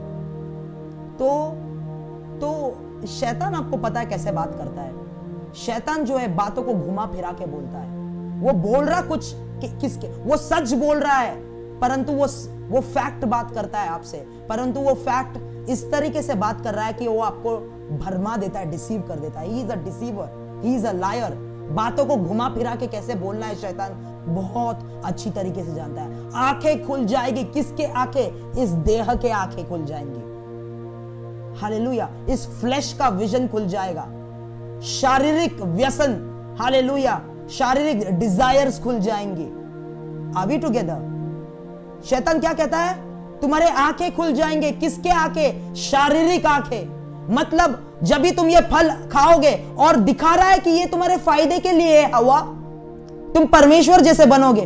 तो शैतान, आपको पता है कैसे बात करता है? शैतान जो है बातों को घुमा फिरा के बोलता है। वो बोल रहा कुछ किसके, वो सच बोल रहा है, परंतु वो फैक्ट बात करता है आपसे, परंतु वो फैक्ट इस तरीके से बात कर रहा है कि वो आपको भरमा देता है, डिसीव कर देता है। He is a deceiver, he is a liar. बातों को घुमा फिरा के कैसे बोलना है शैतान बहुत अच्छी तरीके से जानता है। आंखें खुल जाएगी। किसके आंखें? इस देह के आंखें खुल जाएंगी। हालेलुया। इस फ्लैश का विजन खुल जाएगा। शारीरिक व्यसन, हालेलुया, शारीरिक डिजायर्स खुल जाएंगी। Are we together? शैतान क्या कहता है? तुम्हारे आंखें खुल जाएंगे। किसके आंखें? शारीरिक आंखें। मतलब जब भी तुम ये फल खाओगे, और दिखा रहा है कि ये तुम्हारे फायदे के लिए है, हवा, तुम परमेश्वर जैसे बनोगे।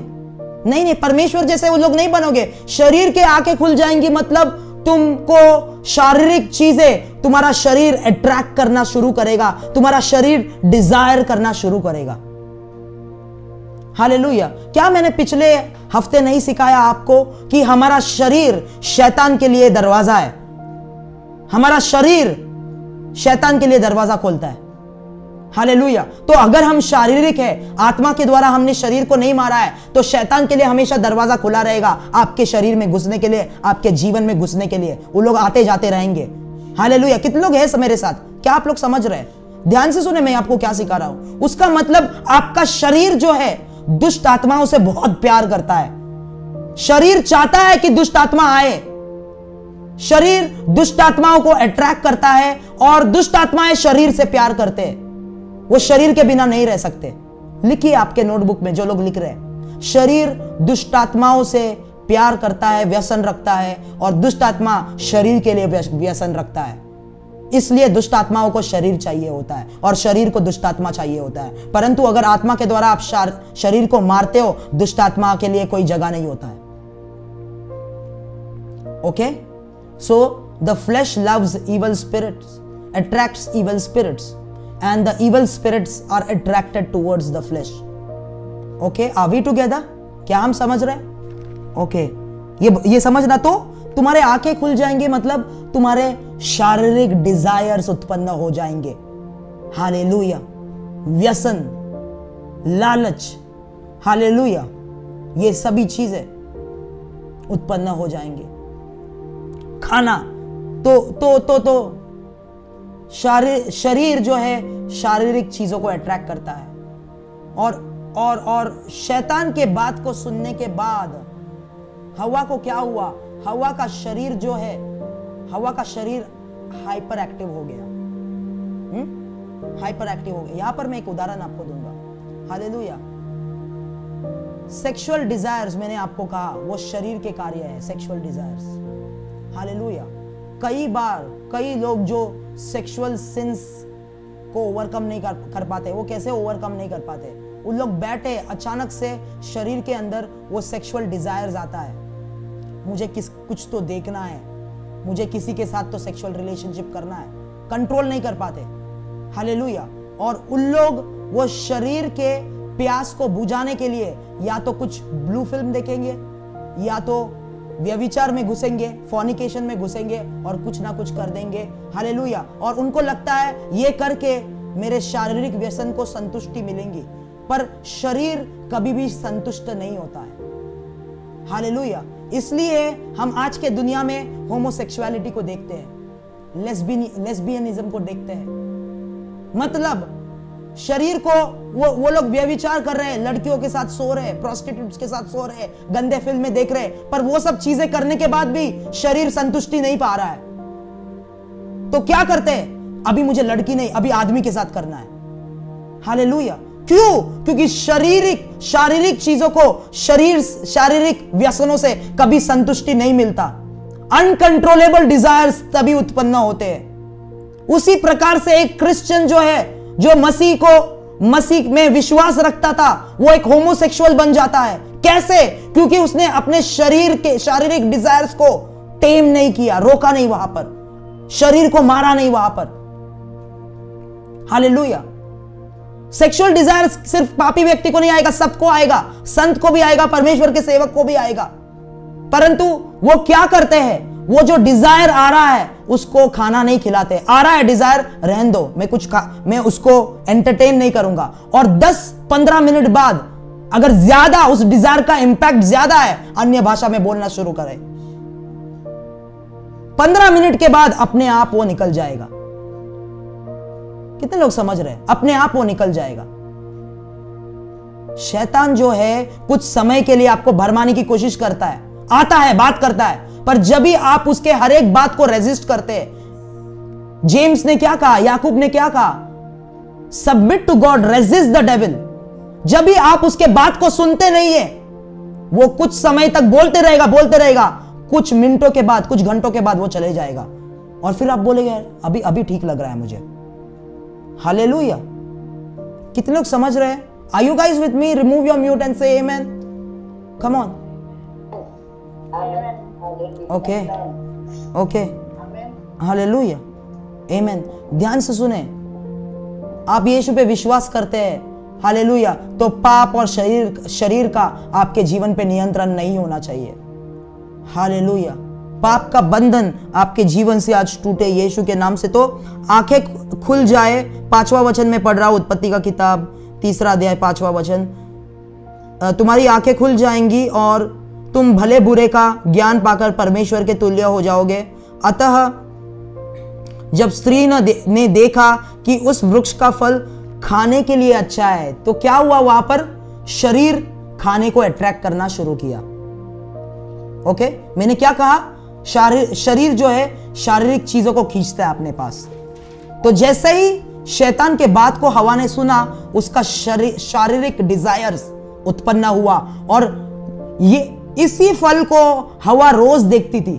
नहीं, परमेश्वर जैसे वो लोग नहीं बनोगे। शरीर के आंखें खुल जाएंगी, मतलब तुमको शारीरिक चीजें, तुम्हारा शरीर अट्रैक्ट करना शुरू करेगा, तुम्हारा शरीर डिजायर करना शुरू करेगा। हालेलुया। क्या मैंने पिछले हफ्ते नहीं सिखाया आपको कि हमारा शरीर शैतान के लिए दरवाजा है? हमारा शरीर शैतान के लिए दरवाजा खोलता है। हालेलुया। तो अगर हम शारीरिक है, आत्मा के द्वारा हमने शरीर को नहीं मारा है, तो शैतान के लिए हमेशा दरवाजा खुला रहेगा आपके शरीर में घुसने के लिए, आपके जीवन में घुसने के लिए। वो लोग आते जाते रहेंगे। हालेलुया। कितने लोग हैं मेरे साथ? क्या आप लोग समझ रहे हैं? ध्यान से सुने, मैं आपको क्या सिखा रहा हूं। उसका मतलब आपका शरीर जो है दुष्ट आत्माओं से बहुत प्यार करता है। शरीर चाहता है कि दुष्ट आत्मा आए। शरीर दुष्ट आत्माओं को अट्रैक्ट करता है, और दुष्ट आत्माएं शरीर से प्यार करते हैं। वो शरीर के बिना नहीं रह सकते। लिखिए आपके नोटबुक में, जो लोग लिख रहे हैं, शरीर दुष्ट आत्माओं से प्यार करता है, व्यसन रखता है, और दुष्ट आत्मा शरीर के लिए व्यसन रखता है। इसलिए दुष्ट आत्माओं को शरीर चाहिए होता है, और शरीर को दुष्ट आत्मा चाहिए होता है। परंतु अगर आत्मा के द्वारा आप शरीर को मारते हो, दुष्ट आत्मा के लिए कोई जगह नहीं होता है। Okay, so the flesh loves evil spirits, attracts evil spirits, and the evil spirits are attracted towards the flesh. Okay, are we together? क्या हम समझ रहे हैं? Okay, ये समझना। तो तुम्हारे आंखें खुल जाएंगे, मतलब तुम्हारे शारीरिक डिजायर्स उत्पन्न हो जाएंगे। हालेलुया। व्यसन, लालच, हालेलुया, ये सभी चीजें उत्पन्न हो जाएंगे। खाना तो शरीर जो है शारीरिक चीजों को अट्रैक्ट करता है, और शैतान के बात को सुनने के बाद हवा को क्या हुआ? हवा का शरीर जो है, हवा का शरीर हाइपर एक्टिव हो गया। हाइपर एक्टिव हो गया। यहां पर मैं एक उदाहरण आपको दूंगा। हालेलुया। सेक्सुअल डिजायर्स, मैंने आपको कहा, वो शरीर के कार्य है। Sexual desires, hallelujah. कई बार कई लोग जो सेक्सुअल सिंस को ओवरकम नहीं कर पाते, वो कैसे ओवरकम नहीं कर पाते? उन लोग बैठे, अचानक से शरीर के अंदर वो सेक्सुअल डिजायर्स आता है, मुझे कुछ तो देखना है, मुझे किसी के साथ तो सेक्सुअल रिलेशनशिप करना है, कंट्रोल नहीं कर पाते। हालेलुया। और उन लोग वो शरीर के प्यास को बुझाने के लिए या तो कुछ ब्लू फिल्म देखेंगे, या तो व्यभिचार में घुसेंगे, फॉर्निकेशन में घुसेंगे और कुछ ना कुछ कर देंगे। हालेलुया। और उनको लगता है ये करके मेरे शारीरिक व्यसन को संतुष्टि मिलेंगी, पर शरीर कभी भी संतुष्ट नहीं होता है। हालेलुया। इसलिए हम आज के दुनिया में होमोसेक्सुअलिटी को देखते हैं, लेस्बियनिज्म को देखते हैं। मतलब शरीर को वो लोग व्यभिचार कर रहे हैं, लड़कियों के साथ सो रहे हैं, प्रोस्टिट्यूट्स के साथ सो रहे हैं, गंदे फिल्में देख रहे हैं, पर वो सब चीजें करने के बाद भी शरीर संतुष्टि नहीं पा रहा है। तो क्या करते हैं? अभी मुझे लड़की नहीं, अभी आदमी के साथ करना है। हालेलुया। क्यों? क्योंकि शारीरिक चीजों को, शारीरिक व्यसनों से कभी संतुष्टि नहीं मिलता। अनकंट्रोलेबल डिजायर्स तभी उत्पन्न होते हैं। उसी प्रकार से एक क्रिश्चियन जो है, जो मसीह में विश्वास रखता था, वो एक होमोसेक्सुअल बन जाता है। कैसे? क्योंकि उसने अपने शरीर के शारीरिक डिजायर्स को टेम नहीं किया, रोका नहीं, वहां पर शरीर को मारा नहीं वहां पर। हालेलुया। सेक्सुअल डिजायर सिर्फ पापी व्यक्ति को नहीं आएगा, सबको आएगा, संत को भी आएगा, परमेश्वर के सेवक को भी आएगा। परंतु वो क्या करते हैं? वो जो डिजायर आ रहा है उसको खाना नहीं खिलाते। आ रहा है डिजायर, रहन दो, मैं उसको एंटरटेन नहीं करूंगा। और 10-15 मिनट बाद अगर ज्यादा उस डिजायर का इंपैक्ट ज्यादा है, अन्य भाषा में बोलना शुरू करें। 15 मिनट के बाद अपने आप वो निकल जाएगा। कितने लोग समझ रहे हैं? अपने आप वो निकल जाएगा। शैतान जो है कुछ समय के लिए आपको भरमाने की कोशिश करता है, आता है, बात करता है, पर जब भी आप उसके हर एक बात को रेजिस्ट करते हैं, जेम्स ने क्या कहा, याकूब ने क्या कहा, submit to God, resist the devil. जब भी आप उसके बात को सुनते नहीं है, वो कुछ समय तक बोलते रहेगा, कुछ मिनटों के बाद, कुछ घंटों के बाद वो चले जाएगा, और फिर आप बोलेंगे अभी ठीक लग रहा है मुझे। हालेलुया। कितने लोग समझ रहे हैं? Are you guys with me? Remove your mute and say amen. Come on. Okay. Hallelujah. Amen. ध्यान से सुने। आप यीशु पे विश्वास करते हैं, हालेलुया, तो पाप और शरीर का आपके जीवन पे नियंत्रण नहीं होना चाहिए। हालेलुया। पाप का बंधन आपके जीवन से आज टूटे यीशु के नाम से। तो आंखें खुल जाए। 5वां वचन में पढ़ रहा हूं, उत्पत्ति का किताब 3 अध्याय 5वां वचन। तुम्हारी आंखें खुल जाएंगी और तुम भले बुरे का ज्ञान पाकर परमेश्वर के तुल्य हो जाओगे। अतः जब स्त्री ने देखा कि उस वृक्ष का फल खाने के लिए अच्छा है, तो क्या हुआ? वहां पर शरीर खाने को अट्रैक्ट करना शुरू किया। ओके, मैंने क्या कहा? शरीर जो है शारीरिक चीजों को खींचता है अपने पास। तो जैसे ही शैतान के बात को हवा ने सुना, उसका शारीरिक डिजायर्स उत्पन्न हुआ, और ये इसी फल को हवा रोज देखती थी।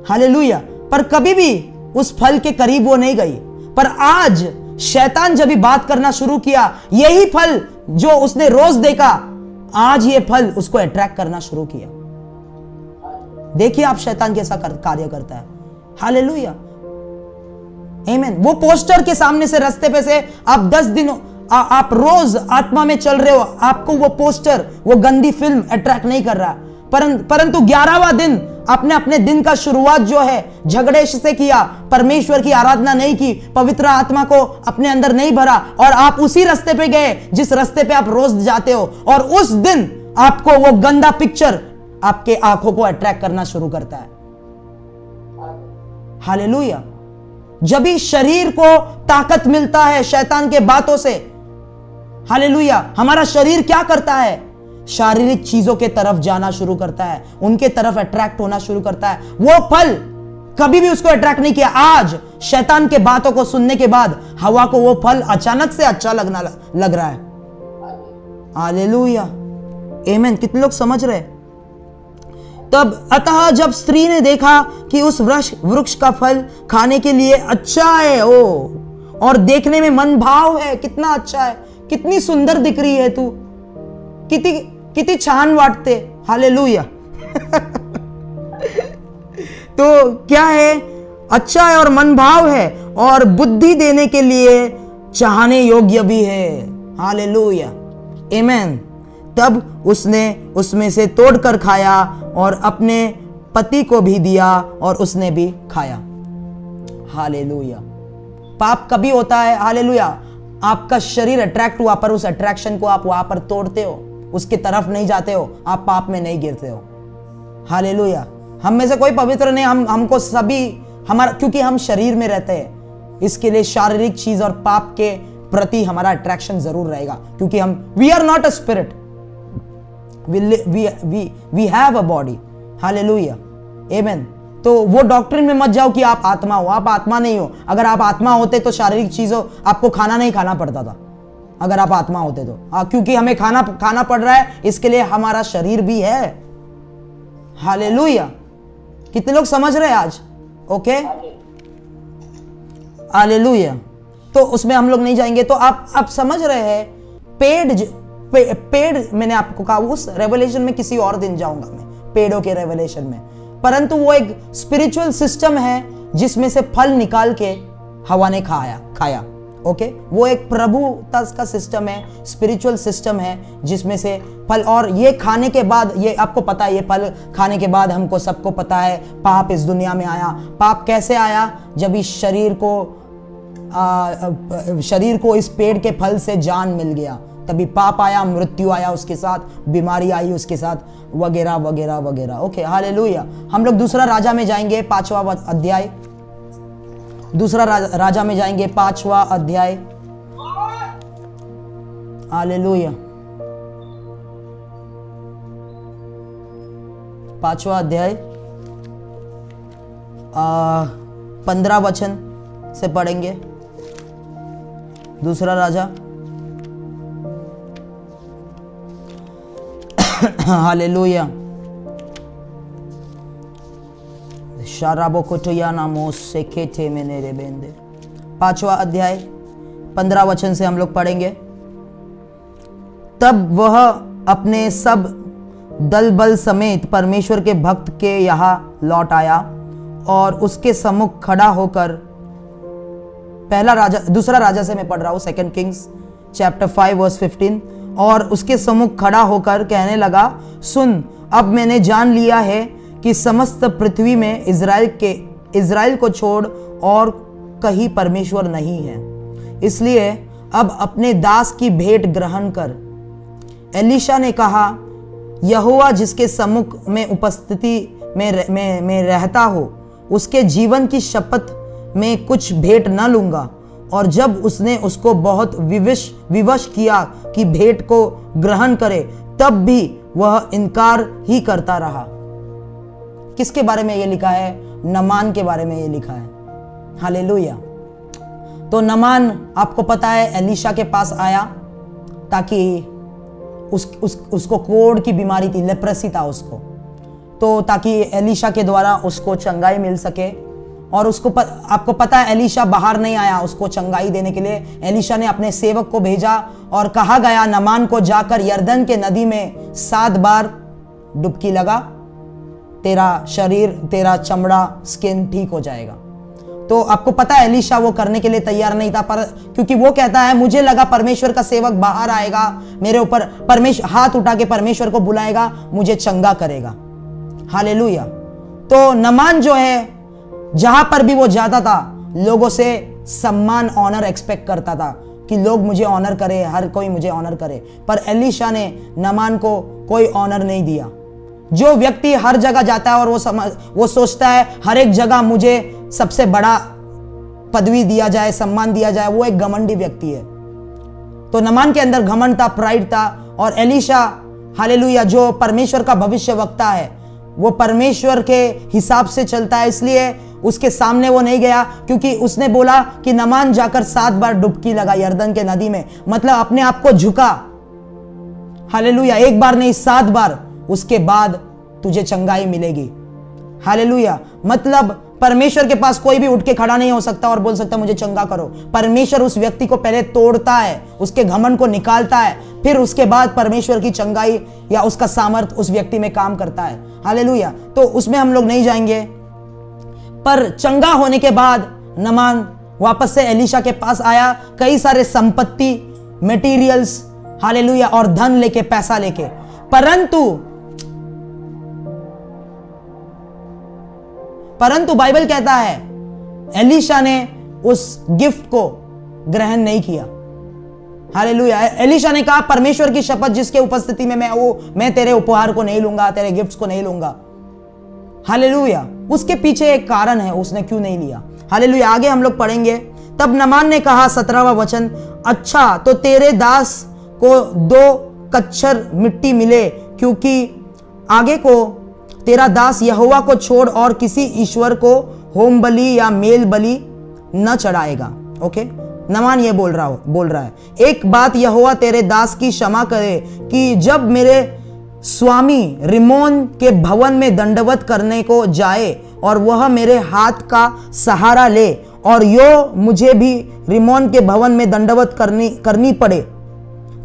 हालेलुया। पर कभी भी उस फल के करीब वो नहीं गई। पर आज शैतान जब भी बात करना शुरू किया, यही फल जो उसने रोज देखा, आज ये फल उसको अट्रैक्ट करना शुरू किया। देखिए आप शैतान कैसा कार्य करता है। हालेलुया। आमीन। वो पोस्टर के सामने से, रास्ते पे से आप 10 दिन, आप रोज आत्मा में चल रहे हो, आपको वो पोस्टर, वो गंदी फिल्म अट्रैक्ट नहीं कर रहा, परंतु 11वां दिन आपने अपने दिन का शुरुआत जो है झगड़े से किया, परमेश्वर की आराधना नहीं की, पवित्र आत्मा को अपने अंदर नहीं भरा, और आप उसी रास्ते पे गए जिस रास्ते पे आप रोज जाते हो, और उस दिन आपको वो गंदा पिक्चर आपके आंखों को अट्रैक्ट करना शुरू करता है। हालेलुया। जब भी शरीर को ताकत मिलता है शैतान के बातों से, हालेलुया, हमारा शरीर क्या करता है? शारीरिक चीजों के तरफ जाना शुरू करता है, उनके तरफ अट्रैक्ट होना शुरू करता है। वो फल कभी भी उसको अट्रैक्ट नहीं किया। आज शैतान के बातों को सुनने के बाद हवा को वो फल अचानक से अच्छा लग रहा है। हालेलुया। आमीन। कितने लोग समझ रहे? तब अतः जब स्त्री ने देखा कि उस वृक्ष का फल खाने के लिए अच्छा है, और देखने में मन भाव है, कितना अच्छा है, कितनी सुंदर दिख रही है तू, कितनी छान वाटते। हालेलुया। तो क्या है? अच्छा है और मन भाव है और बुद्धि देने के लिए चाहने योग्य भी है। हालेलुया, आमेन। तब उसने उसमें से तोड़कर खाया और अपने पति को भी दिया और उसने भी खाया। हालेलुया। पाप कभी होता है, हालेलुया, आपका शरीर अट्रैक्ट हुआ पर उस अट्रैक्शन को आप वहां पर तोड़ते हो, उसकी तरफ नहीं जाते हो, आप पाप में नहीं गिरते हो। हालेलुया। हम में से कोई पवित्र नहीं, हमको सभी हमारा, क्योंकि हम शरीर में रहते हैं, इसके लिए शारीरिक चीज और पाप के प्रति हमारा अट्रैक्शन जरूर रहेगा, क्योंकि हम we are not a spirit, we have a body. Hallelujah, amen. तो वो डॉक्ट्रिन में मत जाओ कि आप आत्मा हो, आप आत्मा नहीं हो। अगर आप आत्मा होते तो शारीरिक चीजों आपको खाना नहीं खाना पड़ता था, अगर आप आत्मा होते तो। क्योंकि हमें खाना पड़ रहा है, इसके लिए हमारा शरीर भी है। हालेलुया। कितने लोग समझ रहे हैं आज? Okay, hallelujah. तो उसमें हम लोग नहीं जाएंगे। तो आप समझ रहे हैं, पेड़ मैंने आपको कहा, उस रेवलेशन में किसी और दिन जाऊंगा मैं, पेड़ों के रेवलेशन में। परंतु वो एक स्पिरिचुअल सिस्टम है जिसमें से फल निकाल के हवा ने खाया। ओके, वो एक प्रभुता का सिस्टम है, स्पिरिचुअल सिस्टम है जिसमें से फल। और ये खाने के बाद, ये आपको पता है, ये फल खाने के बाद हमको सबको पता है पाप इस दुनिया में आया। पाप कैसे आया? जब इस शरीर को इस पेड़ के फल से जान मिल गया, तभी पाप आया, मृत्यु आया उसके साथ, बीमारी आई उसके साथ, वगैरह वगैरह वगैरह। Okay, hallelujah. हम लोग दूसरा राजा में जाएंगे, 5वां अध्याय। दूसरा राजा में जाएंगे, 5वां अध्याय। हालेलुया। 5वां अध्याय 15 वचन से पढ़ेंगे। दूसरा राजा, हालेलुया। शाराबो कोटोया नामो से खेते में नेरे बेंदे। 5वां अध्याय 15 वचन से हम लोग पढ़ेंगे। तब वह अपने सब दल बल समेत परमेश्वर के भक्त के यहाँ लौट आया और उसके सम्मुख खड़ा होकर, दूसरा राजा से मैं पढ़ रहा हूँ, 2 किंग्स चैप्टर 5 वर्स 15। और उसके सम्मुख खड़ा होकर कहने लगा, सुन, अब मैंने जान लिया है कि समस्त पृथ्वी में इज़राइल को छोड़ और कहीं परमेश्वर नहीं है, इसलिए अब अपने दास की भेंट ग्रहण कर। एलीशा ने कहा, यहोवा जिसके सम्मुख में उपस्थिति में रहता हो, उसके जीवन की शपथ में कुछ भेंट न लूंगा। और जब उसने उसको बहुत विवश किया कि भेंट को ग्रहण करे, तब भी वह इनकार ही करता रहा। किसके बारे में ये लिखा है? नमान के बारे में ये लिखा है। हालेलुया। तो नमान, आपको पता है, एलीशा के पास आया ताकि उसको कोढ़ की बीमारी थी, लेप्रेसी था उसको, तो ताकि एलीशा के द्वारा उसको चंगाई मिल सके। और आपको पता है, एलीशा बाहर नहीं आया उसको चंगाई देने के लिए। एलीशा ने अपने सेवक को भेजा और कहा गया, नमान को जाकर यरदन के नदी में 7 बार डुबकी लगा, तेरा शरीर, तेरा चमड़ा, स्किन ठीक हो जाएगा। तो आपको पता है, एलीशा वो करने के लिए तैयार नहीं था, पर क्योंकि वो कहता है, मुझे लगा परमेश्वर का सेवक बाहर आएगा, मेरे ऊपर हाथ उठा के परमेश्वर को बुलाएगा, मुझे चंगा करेगा। हालेलुया। तो नमान जो है, जहां पर भी वो जाता था, लोगों से सम्मान, ऑनर एक्सपेक्ट करता था कि लोग मुझे ऑनर करे, हर कोई मुझे ऑनर करे। पर एलीशा ने नमान को कोई ऑनर नहीं दिया। जो व्यक्ति हर जगह जाता है और वो सोचता है हर एक जगह मुझे सबसे बड़ा पदवी दिया जाए, सम्मान दिया जाए, वो एक घमंडी व्यक्ति है। तो नमान के अंदर घमंड था, प्राइड था। और एलीशा, हालेलुया, जो परमेश्वर का भविष्यवक्ता है, वो परमेश्वर के हिसाब से चलता है, इसलिए उसके सामने वो नहीं गया, क्योंकि उसने बोला कि नमान जाकर 7 बार डुबकी लगा यरदन के नदी में, मतलब अपने आप को झुका। हालेलुया। 1 बार नहीं, 7 बार, उसके बाद तुझे चंगाई मिलेगी। हालेलुया। मतलब परमेश्वर के पास कोई भी उठ के खड़ा नहीं हो सकता और बोल सकता मुझे चंगा करो। परमेश्वर उस व्यक्ति को पहले तोड़ता है, उसके घमंड को निकालता है, फिर उसके बाद परमेश्वर की चंगाई या उसका सामर्थ उस व्यक्ति में काम करता है। हालेलुया। तो उसमें हम लोग नहीं जाएंगे। पर चंगा होने के बाद नामान वापस से एलीशा के पास आया, कई सारे संपत्ति, मटेरियल्स, हालेलुया, और धन लेके, पैसा लेके। परंतु बाइबल कहता है एलीशा ने उस गिफ्ट को ग्रहण नहीं किया। हालेलुया। एलीशा ने कहा, परमेश्वर की शपथ जिसके उपस्थिति में मैं तेरे उपहार को नहीं लूंगा, तेरे गिफ्ट्स को नहीं लूंगा। हालेलुया। उसके पीछे एक कारण है, उसने क्यों नहीं लिया। हालेलुया। आगे हम लोग पढ़ेंगे। तब नामान ने कहा, 17वां वचन, अच्छा तो तेरे दास को 2 कच्छर मिट्टी मिले, क्योंकि आगे को तेरा दास यहोवा को छोड़ और किसी ईश्वर को होम बलि या मेल बलि न चढ़ाएगा। ओके, नामान ये बोल रहा है, एक बात यहोवा तेरे दास की क्षमा करे कि जब मेरे स्वामी रिमोन के भवन में दंडवत करने को जाए और वह मेरे हाथ का सहारा ले और मुझे भी रिमोन के भवन में दंडवत करनी पड़े,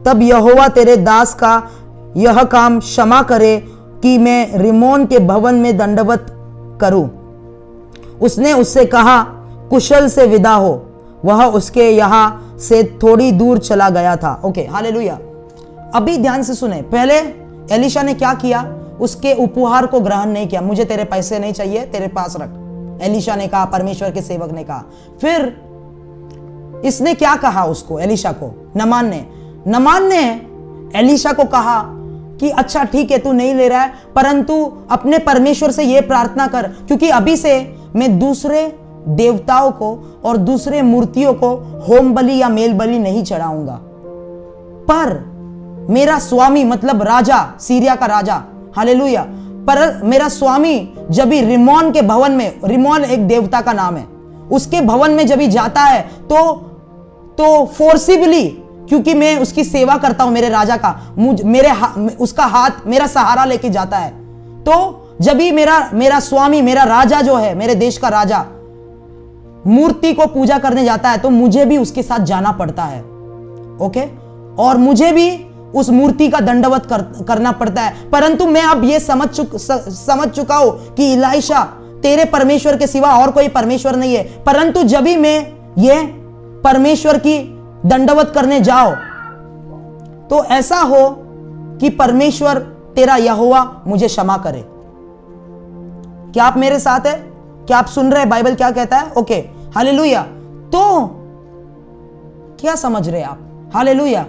तब यहोवा तेरे दास का यह काम क्षमा करे कि मैं रिमोन के भवन में दंडवत करूं। उसने उससे कहा, कुशल से विदा हो। वह उसके यहां से थोड़ी दूर चला गया था। Okay, hallelujah. अभी ध्यान से सुने, पहले एलीशा ने क्या किया, उसके उपहार को ग्रहण नहीं किया। मुझे तेरे पैसे नहीं चाहिए, तेरे पास रख, एलीशा ने कहा, परमेश्वर के सेवक ने कहा। फिर इसने क्या कहा उसको, एलीशा को, नमान ने एलीशा को कहा कि अच्छा ठीक है, तू नहीं ले रहा है, परंतु अपने परमेश्वर से यह प्रार्थना कर, क्योंकि अभी से मैं दूसरे देवताओं को और दूसरे मूर्तियों को होम बलि या मेल बलि नहीं चढ़ाऊंगा, पर मेरा स्वामी मतलब राजा, सीरिया का राजा, हालेलुया, पर मेरा स्वामी जब भी रिमोन के भवन में, रिमोन एक देवता का नाम है, उसके भवन में जब भी जाता है तो फोर्सिबली, क्योंकि मैं उसकी सेवा करता हूं, मेरे राजा का, उसका हाथ मेरा सहारा लेके जाता है, तो जब भी मेरा स्वामी, मेरा राजा जो है, मेरे देश का राजा मूर्ति को पूजा करने जाता है, तो मुझे भी उसके साथ जाना पड़ता है। ओके, और मुझे भी उस मूर्ति का दंडवत करना पड़ता है। परंतु मैं अब ये समझ चुका हूं कि इलाइशा, तेरे परमेश्वर के सिवा और कोई परमेश्वर नहीं है, परंतु जब भी मैं ये परमेश्वर की दंडवत करने जाओ तो ऐसा हो कि परमेश्वर तेरा यहोवा मुझे क्षमा करे। क्या आप मेरे साथ है? क्या आप सुन रहे हैं बाइबल क्या कहता है? Okay, hallelujah. तो क्या समझ रहे आप? हालेलुया।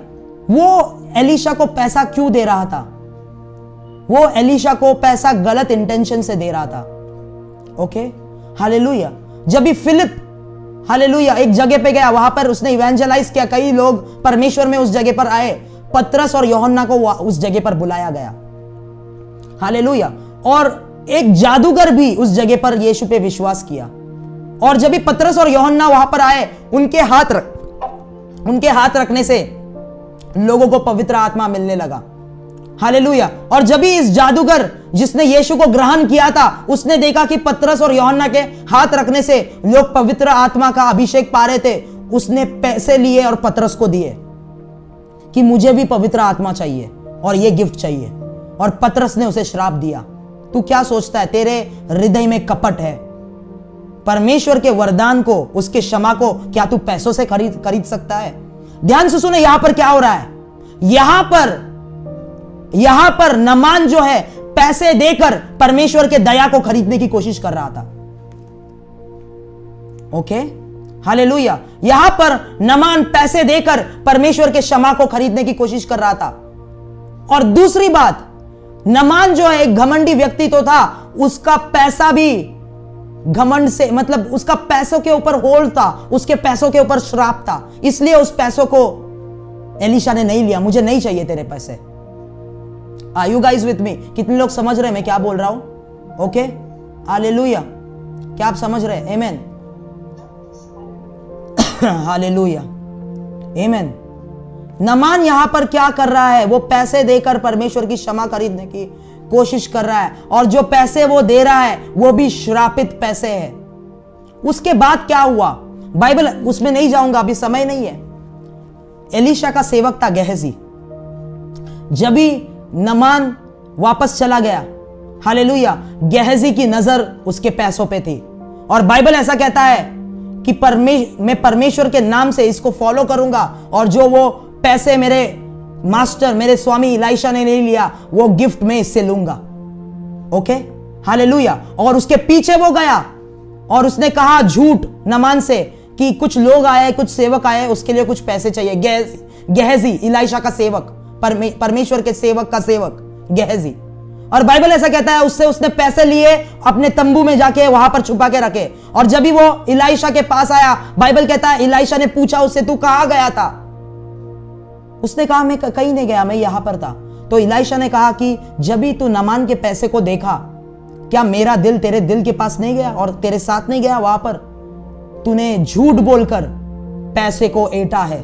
वो एलीशा को पैसा क्यों दे रहा था? वो एलीशा को पैसा गलत इंटेंशन से दे रहा था। Okay, hallelujah. जब भी फिलिप, हालेलुया, एक जगह पे गया, वहां पर उसने इवेंजलाइज किया, कई लोग परमेश्वर में उस जगह पर आए, पतरस और यूहन्ना को उस जगह पर बुलाया गया, हालेलुया, और एक जादूगर भी उस जगह पर यीशु पे विश्वास किया। और जब भी पतरस और यूहन्ना वहां पर आए, उनके हाथ रखने से लोगों को पवित्र आत्मा मिलने लगा, हालेलुया। और जब भी इस जादूगर जिसने यीशु को ग्रहण किया था, उसने देखा कि पतरस और यूहन्ना के हाथ रखने से लोग पवित्र आत्मा का अभिषेक पा रहे थे, उसने पैसे लिए और पतरस को दिए कि मुझे भी पवित्र आत्मा चाहिए और यह गिफ्ट चाहिए, और पतरस ने उसे श्राप दिया। तू क्या सोचता है? तेरे हृदय में कपट है। परमेश्वर के वरदान को, उसके क्षमा को क्या तू पैसों से खरीद सकता है? ध्यान से सुने, यहां पर क्या हो रहा है। यहां पर नामान जो है पैसे देकर परमेश्वर के दया को खरीदने की कोशिश कर रहा था। Okay, hallelujah. यहां पर नामान पैसे देकर परमेश्वर के क्षमा को खरीदने की कोशिश कर रहा था। और दूसरी बात, नामान जो है एक घमंडी व्यक्ति तो था, उसका पैसा भी घमंड से, मतलब उसका पैसों के ऊपर होल्ड था, उसके पैसों के ऊपर श्राप था, इसलिए उस पैसों को एलीशा ने नहीं लिया। मुझे नहीं चाहिए तेरे पैसे। Are you guys with me? कितने लोग समझ रहे हैं मैं क्या बोल रहा हूं? Okay, hallelujah. क्या आप समझ रहे हैं? आमेन, हालेलुया, आमेन। नामान यहां पर क्या कर रहा है? वो पैसे देकर परमेश्वर की क्षमा खरीदने की कोशिश कर रहा है, और जो पैसे वो दे रहा है वो भी श्रापित पैसे हैं। उसके बाद क्या हुआ बाइबल, उसमें नहीं जाऊंगा, अभी समय नहीं है। एलीशा का सेवक था गेहजी। जब भी नामान वापस चला गया, हालेलुया, गेहजी की नजर उसके पैसों पे थी, और बाइबल ऐसा कहता है कि मैं परमेश्वर के नाम से इसको फॉलो करूंगा, और जो वो पैसे मेरे मास्टर, मेरे स्वामी इलाइशा ने नहीं लिया, वो गिफ्ट में इससे लूंगा। Okay, hallelujah. और उसके पीछे वो गया और उसने कहा झूठ नामान से कि कुछ लोग आए, कुछ सेवक आए, उसके लिए कुछ पैसे चाहिए। गेहजी, इलाइशा का सेवक, परमेश्वर के सेवक का सेवक गेहजी। और बाइबल ऐसा कहता है उससे उसने पैसे लिए, अपने तंबू में जाके वहां पर छुपा के रखे। और जब भी वो इलाइशा के पास आया, बाइबल कहता है इलाइशा ने पूछा उससे, तू कहां गया था? उसने कहा मैं कहीं नहीं गया, मैं यहां पर था। तो इलाइशा ने कहा कि जब भी तू नामान के पैसे को देखा, क्या मेरा दिल तेरे दिल के पास नहीं गया और तेरे साथ नहीं गया वहां पर? तूने झूठ बोलकर पैसे को ऐंठा है,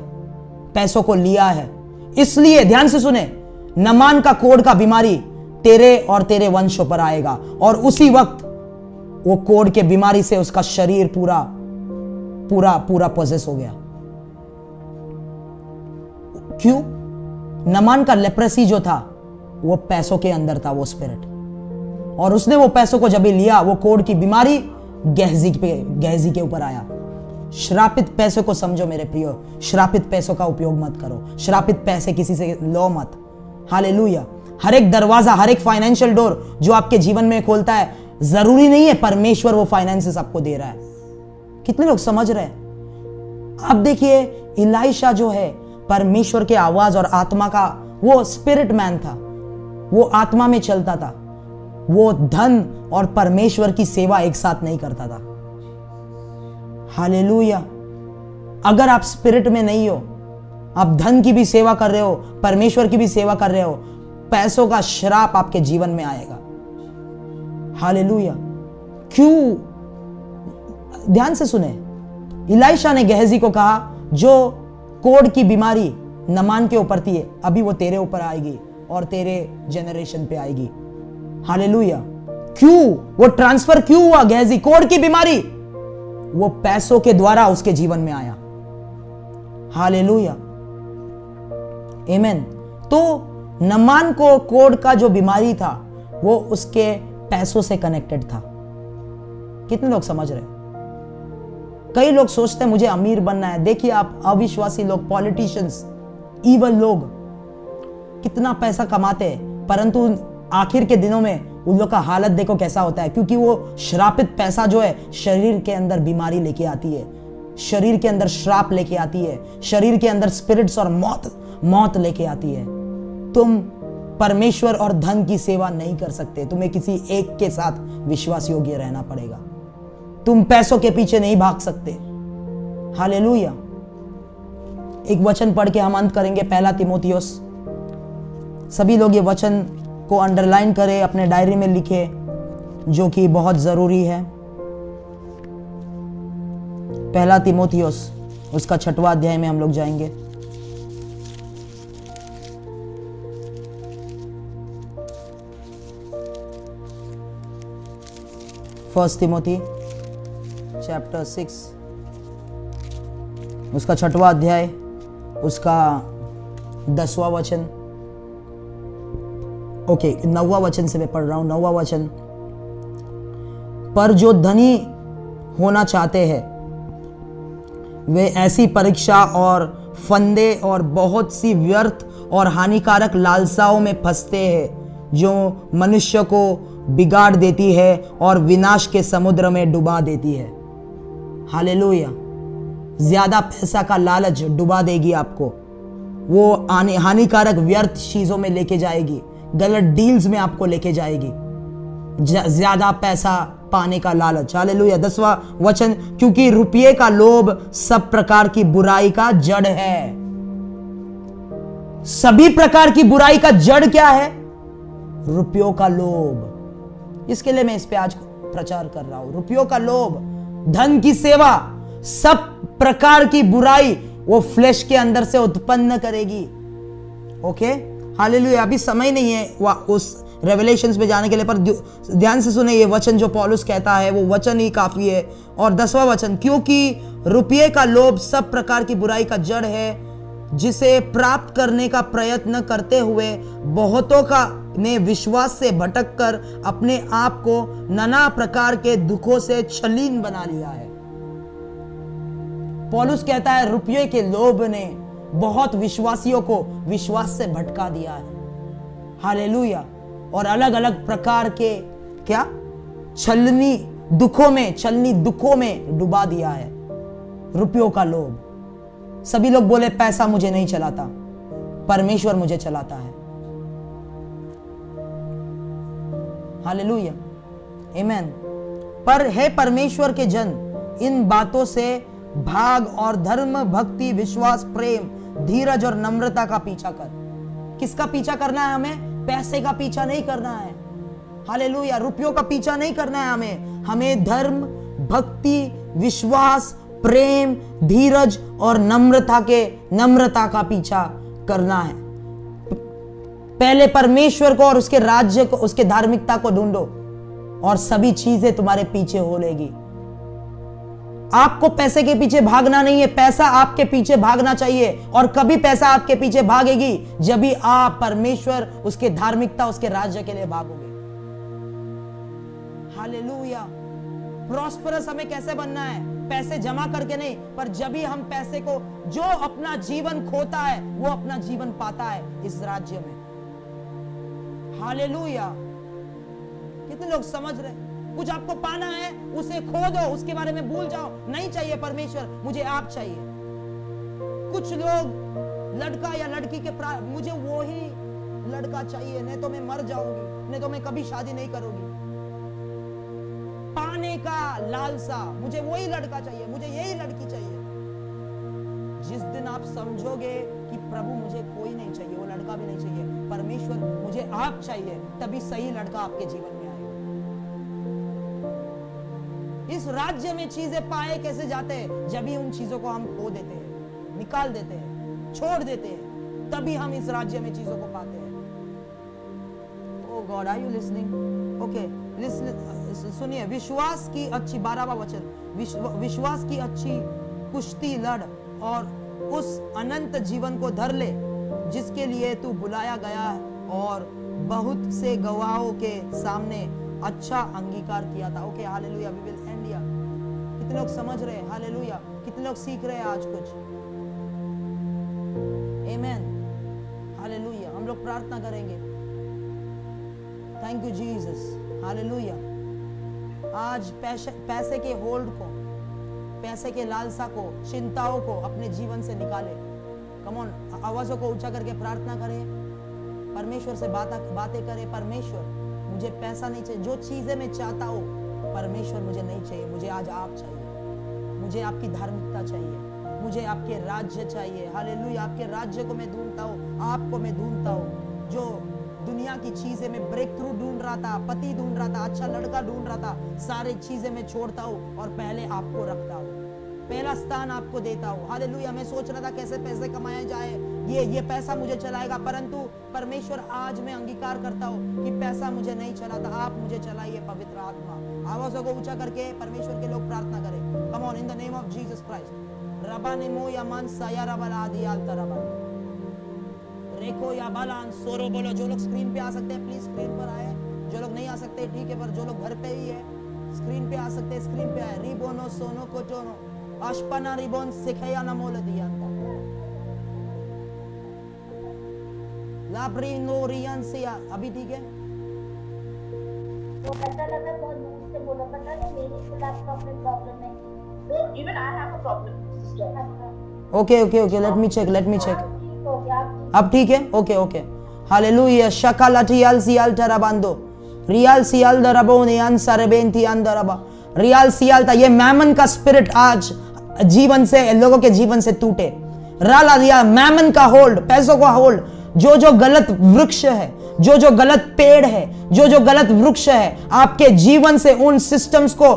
पैसों को लिया है। इसलिए ध्यान से सुने, नामान का कोढ़ का बीमारी तेरे और तेरे वंशों पर आएगा, और उसी वक्त वो कोढ़ के बीमारी से उसका शरीर पूरा पूरा पूरा पोजेस हो गया। क्यों? नामान का लेप्रेसी जो था वो पैसों के अंदर था, वो स्पिरिट, और उसने वो पैसों को जब भी लिया, वो कोढ़ की बीमारी गेहजी के ऊपर आया। श्रापित पैसों को समझो मेरे प्रियो, श्रापित पैसों का उपयोग मत करो। श्रापित पैसे किसी से लो मत। हालेलुया। हर एक दरवाजा, हर एक फाइनेंशियल डोर जो आपके जीवन में खोलता है, जरूरी नहीं है परमेश्वर वो फाइनेंसेस आपको दे रहा है। कितने लोग समझ रहे हैं? अब देखिए, इलाइशा जो है परमेश्वर के आवाज और आत्मा का, वो स्पिरिट मैन था, वो आत्मा में चलता था, वो धन और परमेश्वर की सेवा एक साथ नहीं करता था। हालेलुया। अगर आप स्पिरिट में नहीं हो, आप धन की भी सेवा कर रहे हो, परमेश्वर की भी सेवा कर रहे हो, पैसों का श्राप आपके जीवन में आएगा। हालेलुया। क्यों? ध्यान से सुने, इलाइशा ने गेहजी को कहा जो कोढ़ की बीमारी नामान के ऊपर थी, अभी वो तेरे ऊपर आएगी और तेरे जेनरेशन पे आएगी। हालेलुया। क्यों? वो ट्रांसफर क्यों हुआ? गेहजी, कोढ़ की बीमारी वो पैसों के द्वारा उसके जीवन में आया। हालेलुया, आमीन। तो नामान को कोढ़ का जो बीमारी था वो उसके पैसों से कनेक्टेड था। कितने लोग समझ रहे? कई लोग सोचते हैं मुझे अमीर बनना है। देखिए आप अविश्वासी लोग, पॉलिटिशियंस, ईवल लोग कितना पैसा कमाते हैं, परंतु आखिर के दिनों में उन लोग का हालत देखो कैसा होता है, क्योंकि वो श्रापित पैसा जो है शरीर के अंदर बीमारी लेके आती है, शरीर के अंदर श्राप लेके आती है, शरीर के अंदर स्पिरिट्स और मौत लेके आती है। तुम परमेश्वर और धन की सेवा नहीं कर सकते, तुम्हें किसी एक के साथ विश्वास योग्य रहना पड़ेगा। तुम पैसों के पीछे नहीं भाग सकते। हालेलुया। एक वचन पढ़ के हम अंत करेंगे, 1 तीमुथियुस। सभी लोग ये वचन को अंडरलाइन करें, अपने डायरी में लिखे, जो कि बहुत जरूरी है। 1 तीमुथियुस उसका 6वां अध्याय में हम लोग जाएंगे। फर्स्ट तिमोथी चैप्टर 6 उसका 6वां अध्याय, उसका 10वां वचन। ओके, 9वां वचन से मैं पढ़ रहा हूं। 9वां वचन, पर जो धनी होना चाहते हैं वे ऐसी परीक्षा और फंदे और बहुत सी व्यर्थ और हानिकारक लालसाओं में फंसते हैं, जो मनुष्य को बिगाड़ देती है और विनाश के समुद्र में डुबा देती है। हालेलुया। ज्यादा पैसा का लालच डुबा देगी आपको, वो हानिकारक व्यर्थ चीजों में लेके जाएगी, गलत डील्स में आपको लेके जाएगी, ज्यादा पैसा पाने का लालच। हालेलुया। 10वां वचन, क्योंकि रुपये का लोभ सब प्रकार की बुराई का जड़ है। सभी प्रकार की बुराई का जड़ क्या है? रुपयों का लोभ। इसके लिए मैं इस पे आज प्रचार कर रहा हूं। रुपयों का लोभ, धन की सेवा, सब प्रकार की बुराई वो फ्लेश के अंदर से उत्पन्न करेगी। Okay, hallelujah. अभी समय नहीं है उस रेवलेशंस में जाने के लिए, पर ध्यान से सुने ये वचन जो पौलुस कहता है वो वचन ही काफी है। और 10वां वचन, क्योंकि रुपये का लोभ सब प्रकार की बुराई का जड़ है, जिसे प्राप्त करने का प्रयत्न करते हुए बहुतों का ने विश्वास से भटककर अपने आप को नाना प्रकार के दुखों से छलीन बना लिया है। पौलुस कहता है रुपये के लोभ ने बहुत विश्वासियों को विश्वास से भटका दिया है। हालेलुया। और अलग अलग प्रकार के क्या छलनी दुखों में डुबा दिया है। रुपयों का लोभ। सभी लोग बोले पैसा मुझे नहीं चलाता, परमेश्वर मुझे चलाता है। हालेलुया, आमीन। पर हे परमेश्वर के जन, इन बातों से भाग और धर्म, भक्ति, विश्वास, प्रेम, धीरज और नम्रता का पीछा कर। किसका पीछा करना है हमें? पैसे का पीछा नहीं करना है। हालेलुया। रुपयों का पीछा नहीं करना है हमें धर्म, भक्ति, विश्वास, प्रेम, धीरज और नम्रता का पीछा करना है। पहले परमेश्वर को और उसके राज्य को, उसके धार्मिकता को ढूंढो और सभी चीजें तुम्हारे पीछे हो लेगी। आपको पैसे के पीछे भागना नहीं है, पैसा आपके पीछे भागना चाहिए। और कभी पैसा आपके पीछे भागेगी जब भी आप परमेश्वर, उसके धार्मिकता, उसके राज्य के लिए भागोगे। हालेलुया। प्रॉस्परस हमें कैसे बनना है? पैसे जमा करके नहीं, पर जब भी हम पैसे को, जो अपना जीवन खोता है वो अपना जीवन पाता है इस राज्य में। हालेलुया। कितने लोग समझ रहे? कुछ आपको पाना है, उसे खो दो, उसके बारे में भूल जाओ। नहीं चाहिए परमेश्वर, मुझे आप चाहिए। कुछ लोग लड़का या लड़की के मुझे वो ही लड़का चाहिए, नहीं तो मैं मर जाऊंगी, नहीं तो मैं कभी शादी नहीं करूंगी। पाने का लालसा, मुझे वही लड़का चाहिए, मुझे यही लड़की चाहिए। जिस दिन आप समझोगे कि प्रभु मुझे कोई नहीं चाहिए, वो लड़का भी नहीं चाहिए, परमेश्वर मुझे आप चाहिए, तभी सही लड़का आपके जीवन में आएगा। इस राज्य में चीजें पाए कैसे जाते हैं? जब भी उन चीजों को हम खो देते हैं, निकाल देते हैं, छोड़ देते हैं, तभी हम इस राज्य में चीजों को पाते हैं। Oh God, are you listening? Okay, सुनिए। विश्वास की अच्छी, 12वां वचन, विश्वास की अच्छी कुश्ती लड़ और उस अनंत जीवन को धर ले जिसके लिए तू बुलाया गया है और बहुत से गवाहों के सामने अच्छा अंगीकार किया था। Okay, hallelujah. We will end here. कितने लोग समझ रहे हैं? हालेलुया। कितने लोग सीख रहे हैं आज कुछ? आमीन। हालेलुया। हम लोग प्रार्थना करेंगे। Thank you Jesus. हालेलुया। आज पैसे के होल्ड को, पैसे के लालसा को, चिंताओं को अपने जीवन से निकाले। कम ऑन, आवाजों को ऊंचा करके प्रार्थना करें, परमेश्वर से बातें करें। परमेश्वर, मुझे पैसा नहीं चाहिए, जो चीजें मैं चाहता हूँ परमेश्वर मुझे नहीं चाहिए, मुझे आज आप चाहिए, मुझे आपकी धार्मिकता चाहिए, मुझे आपके राज्य चाहिए। हालेलुया। आपके राज्य को मैं ढूंढता हूँ, आपको मैं ढूंढता हूँ। जो दुनिया की चीजें में ब्रेक थ्रू ढूंढ रहा था, पति ढूंढ रहा था, अच्छा लड़का ढूंढ रहा था, सारी चीजें मैं छोड़ता हूँ और पहले आपको रखता हूँ, पहला स्थान आपको देता हूँ। हालेलुया। मैं सोच रहा था कैसे पैसे कमाए जाए, ये पैसा मुझे चलाएगा, परंतु परमेश्वर आज मैं अंगीकार करता हूँ कि पैसा मुझे नहीं चलाता, आप मुझे चलाइए पवित्र आत्मा। आवाजों को ऊंचा करके परमेश्वर के लोग प्रार्थना करें। Come on, in the name of Jesus Christ. Rava Nemo यामान साया रबला आदियाल तरबा रेको या बालान सोरो बोलो। जो लोग स्क्रीन पे आ सकते हैं प्लीज स्क्रीन पर आए, जो लोग नहीं आ सकते ठीक है, पर जो लोग घर पे ही है स्क्रीन पे आ सकते हैं, स्क्रीन पे आए। रिबोनो सोनो कोटोनो अशपना रिबोन सिखया न मोल दियांता लाब्री नोरियन से। अभी ठीक है? तो ऐसा लगा बहुत दूर से बोला, पता नहीं मेरी लैपटॉप में प्रॉब्लम है। तो even I have a problem sister. Okay, let me check. अब ठीक है? ओके। हालेलुया। शकालाटियल सियल तरबांदो रियल सियल दरबोने अनसरबेंती अंदरबा रियल सियल था। ये मैमन का स्पिरिट आज जीवन से, लोगों के जीवन से टूटे। राला दिया मैमन का होल्ड, पैसों का होल्ड, जो गलत वृक्ष है, जो गलत पेड़ है, जो गलत वृक्ष है, आपके जीवन से उन सिस्टम्स को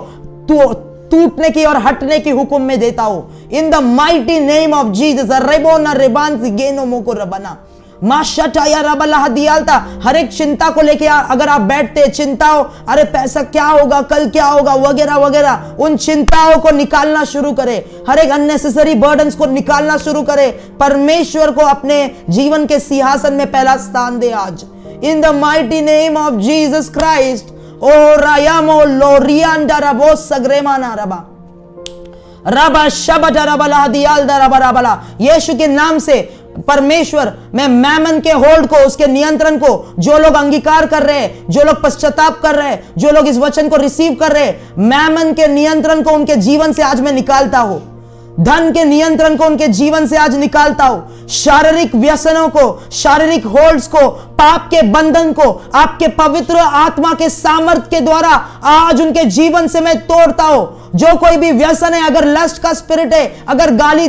टूटने की और हटने की हुक्म में देता हूं in the mighty name of Jesus. रेबोना रेबान गेनो मोको रबना माशा या रबला दियालता। हर एक चिंता को लेके अगर आप बैठते चिंताओं, अरे पैसा क्या होगा, कल क्या होगा, वगैरह वगैरह, उन चिंताओं को निकालना शुरू करें। हर एक अननेसेसरी बर्डन्स को निकालना शुरू करें। परमेश्वर को अपने जीवन के सिंहासन में पहला स्थान दे। आज in the mighty name of Jesus Christ. Oh Rayamo Lorianda Rabo Sagremana Raba रबा शबा रबला दियाल रबला। यीशु के नाम से परमेश्वर, मैं मैमन के होल्ड को, उसके नियंत्रण को, जो लोग अंगीकार कर रहे हैं, जो लोग पश्चाताप कर रहे हैं, जो लोग इस वचन को रिसीव कर रहे हैं, मैमन के नियंत्रण को उनके जीवन से आज मैं निकालता हूं। धन के नियंत्रण को उनके जीवन से आज निकालता हूं। शारीरिक व्यसनों को, शारीरिक होल्ड्स को, पाप के बंधन को आपके पवित्र आत्मा के सामर्थ्य के द्वारा आज उनके जीवन से मैं तोड़ता हूं। जो कोई भी व्यसन है, अगर लस्ट का स्पिरिट है, अगर गाली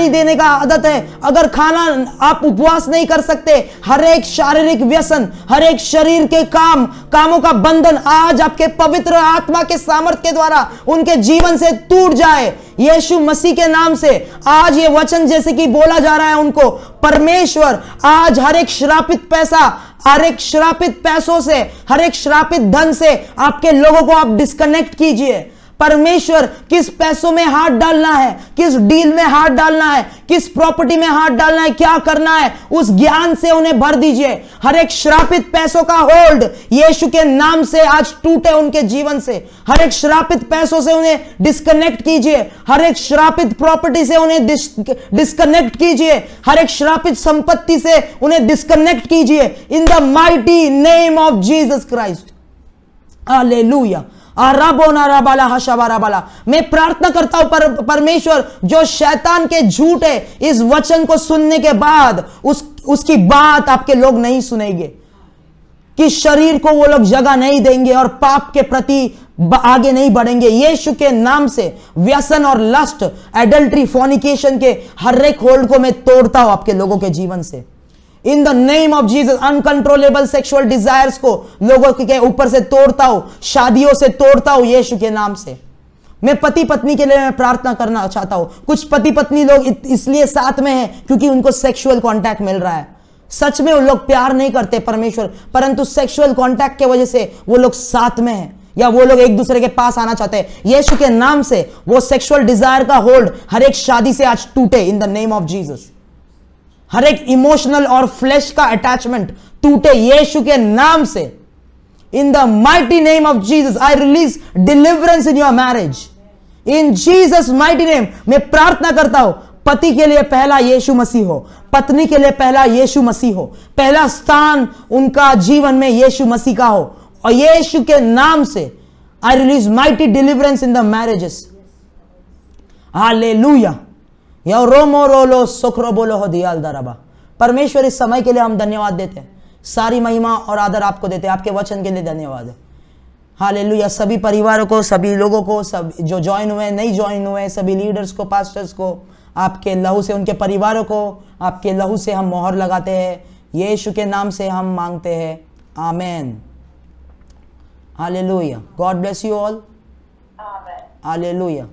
देने का आदत है, अगर खाना आप उपवास नहीं कर सकते, हर एक शारीरिक व्यसन, हर एक शरीर के कामों का बंधन आज आपके पवित्र आत्मा के सामर्थ्य के द्वारा उनके जीवन से टूट जाए यीशु मसीह के नाम से। आज ये वचन जैसे कि बोला जा रहा है उनको, परमेश्वर आज हर एक श्रापित पैसा, हर एक श्रापित पैसों से, हर एक श्रापित धन से आपके लोगों को आप डिस्कनेक्ट कीजिए। परमेश्वर किस पैसों में हाथ डालना है, किस डील में हाथ डालना है, किस प्रॉपर्टी में हाथ डालना है, क्या करना है, उस ज्ञान से उन्हें भर दीजिए। हर एक श्रापित पैसों का होल्ड यीशु के नाम से आज टूटे उनके जीवन से। हर एक श्रापित पैसों से उन्हें डिस्कनेक्ट कीजिए। हर एक श्रापित प्रॉपर्टी से उन्हें डिस्कनेक्ट कीजिए। हर एक श्रापित संपत्ति से उन्हें डिस्कनेक्ट कीजिए इन the mighty name of Jesus Christ. Hallelujah. मैं प्रार्थना करता हूं परमेश्वर, जो शैतान के झूठ है, इस वचन को सुनने के बाद उसकी बात आपके लोग नहीं सुनेंगे, कि शरीर को वो लोग जगह नहीं देंगे और पाप के प्रति आगे नहीं बढ़ेंगे। यीशु के नाम से व्यसन और लस्ट, एडल्ट्री, फॉर्निकेशन के हर एक होल्ड को मैं तोड़ता हूं आपके लोगों के जीवन से इन the name of Jesus. Uncontrollable sexual desires को लोगों के ऊपर से तोड़ता हूं, शादियों से तोड़ता हूं यीशु के नाम से। मैं पति पत्नी के लिए मैं प्रार्थना करना चाहता हूं। कुछ पति पत्नी लोग इसलिए साथ में हैं क्योंकि उनको सेक्सुअल कांटेक्ट मिल रहा है। सच में वो लोग प्यार नहीं करते परमेश्वर, परंतु सेक्सुअल कांटेक्ट के वजह से वो लोग साथ में हैं, या वो लोग एक दूसरे के पास आना चाहते हैं। यीशु के नाम से वो सेक्सुअल डिजायर का होल्ड हर एक शादी से आज टूटे in the name of Jesus. हर एक इमोशनल और फ्लैश का अटैचमेंट टूटे यीशु के नाम से इन the mighty name of Jesus. I release deliverance in your marriage in Jesus mighty name. मैं प्रार्थना करता हूं, पति के लिए पहला यीशु मसीह हो, पत्नी के लिए पहला यीशु मसीह हो, पहला स्थान उनका जीवन में यीशु मसीह का हो, और यीशु के नाम से I release mighty deliverance in the marriages. Hallelujah. या रोमो रोलो सोखरो बोलो हो दियाल दरबा। परमेश्वर इस समय के लिए हम धन्यवाद देते हैं, सारी महिमा और आदर आपको देते हैं, आपके वचन के लिए धन्यवाद है। हालेलुया। सभी परिवारों को, सभी लोगों को, सब जो ज्वाइन हुए, नहीं ज्वाइन हुए, सभी लीडर्स को, पास्टर्स को, आपके लहू से, उनके परिवारों को आपके लहू से हम मोहर लगाते हैं। यीशु के नाम से हम मांगते हैं, amen. Hallelujah. God bless you all. Hallelujah.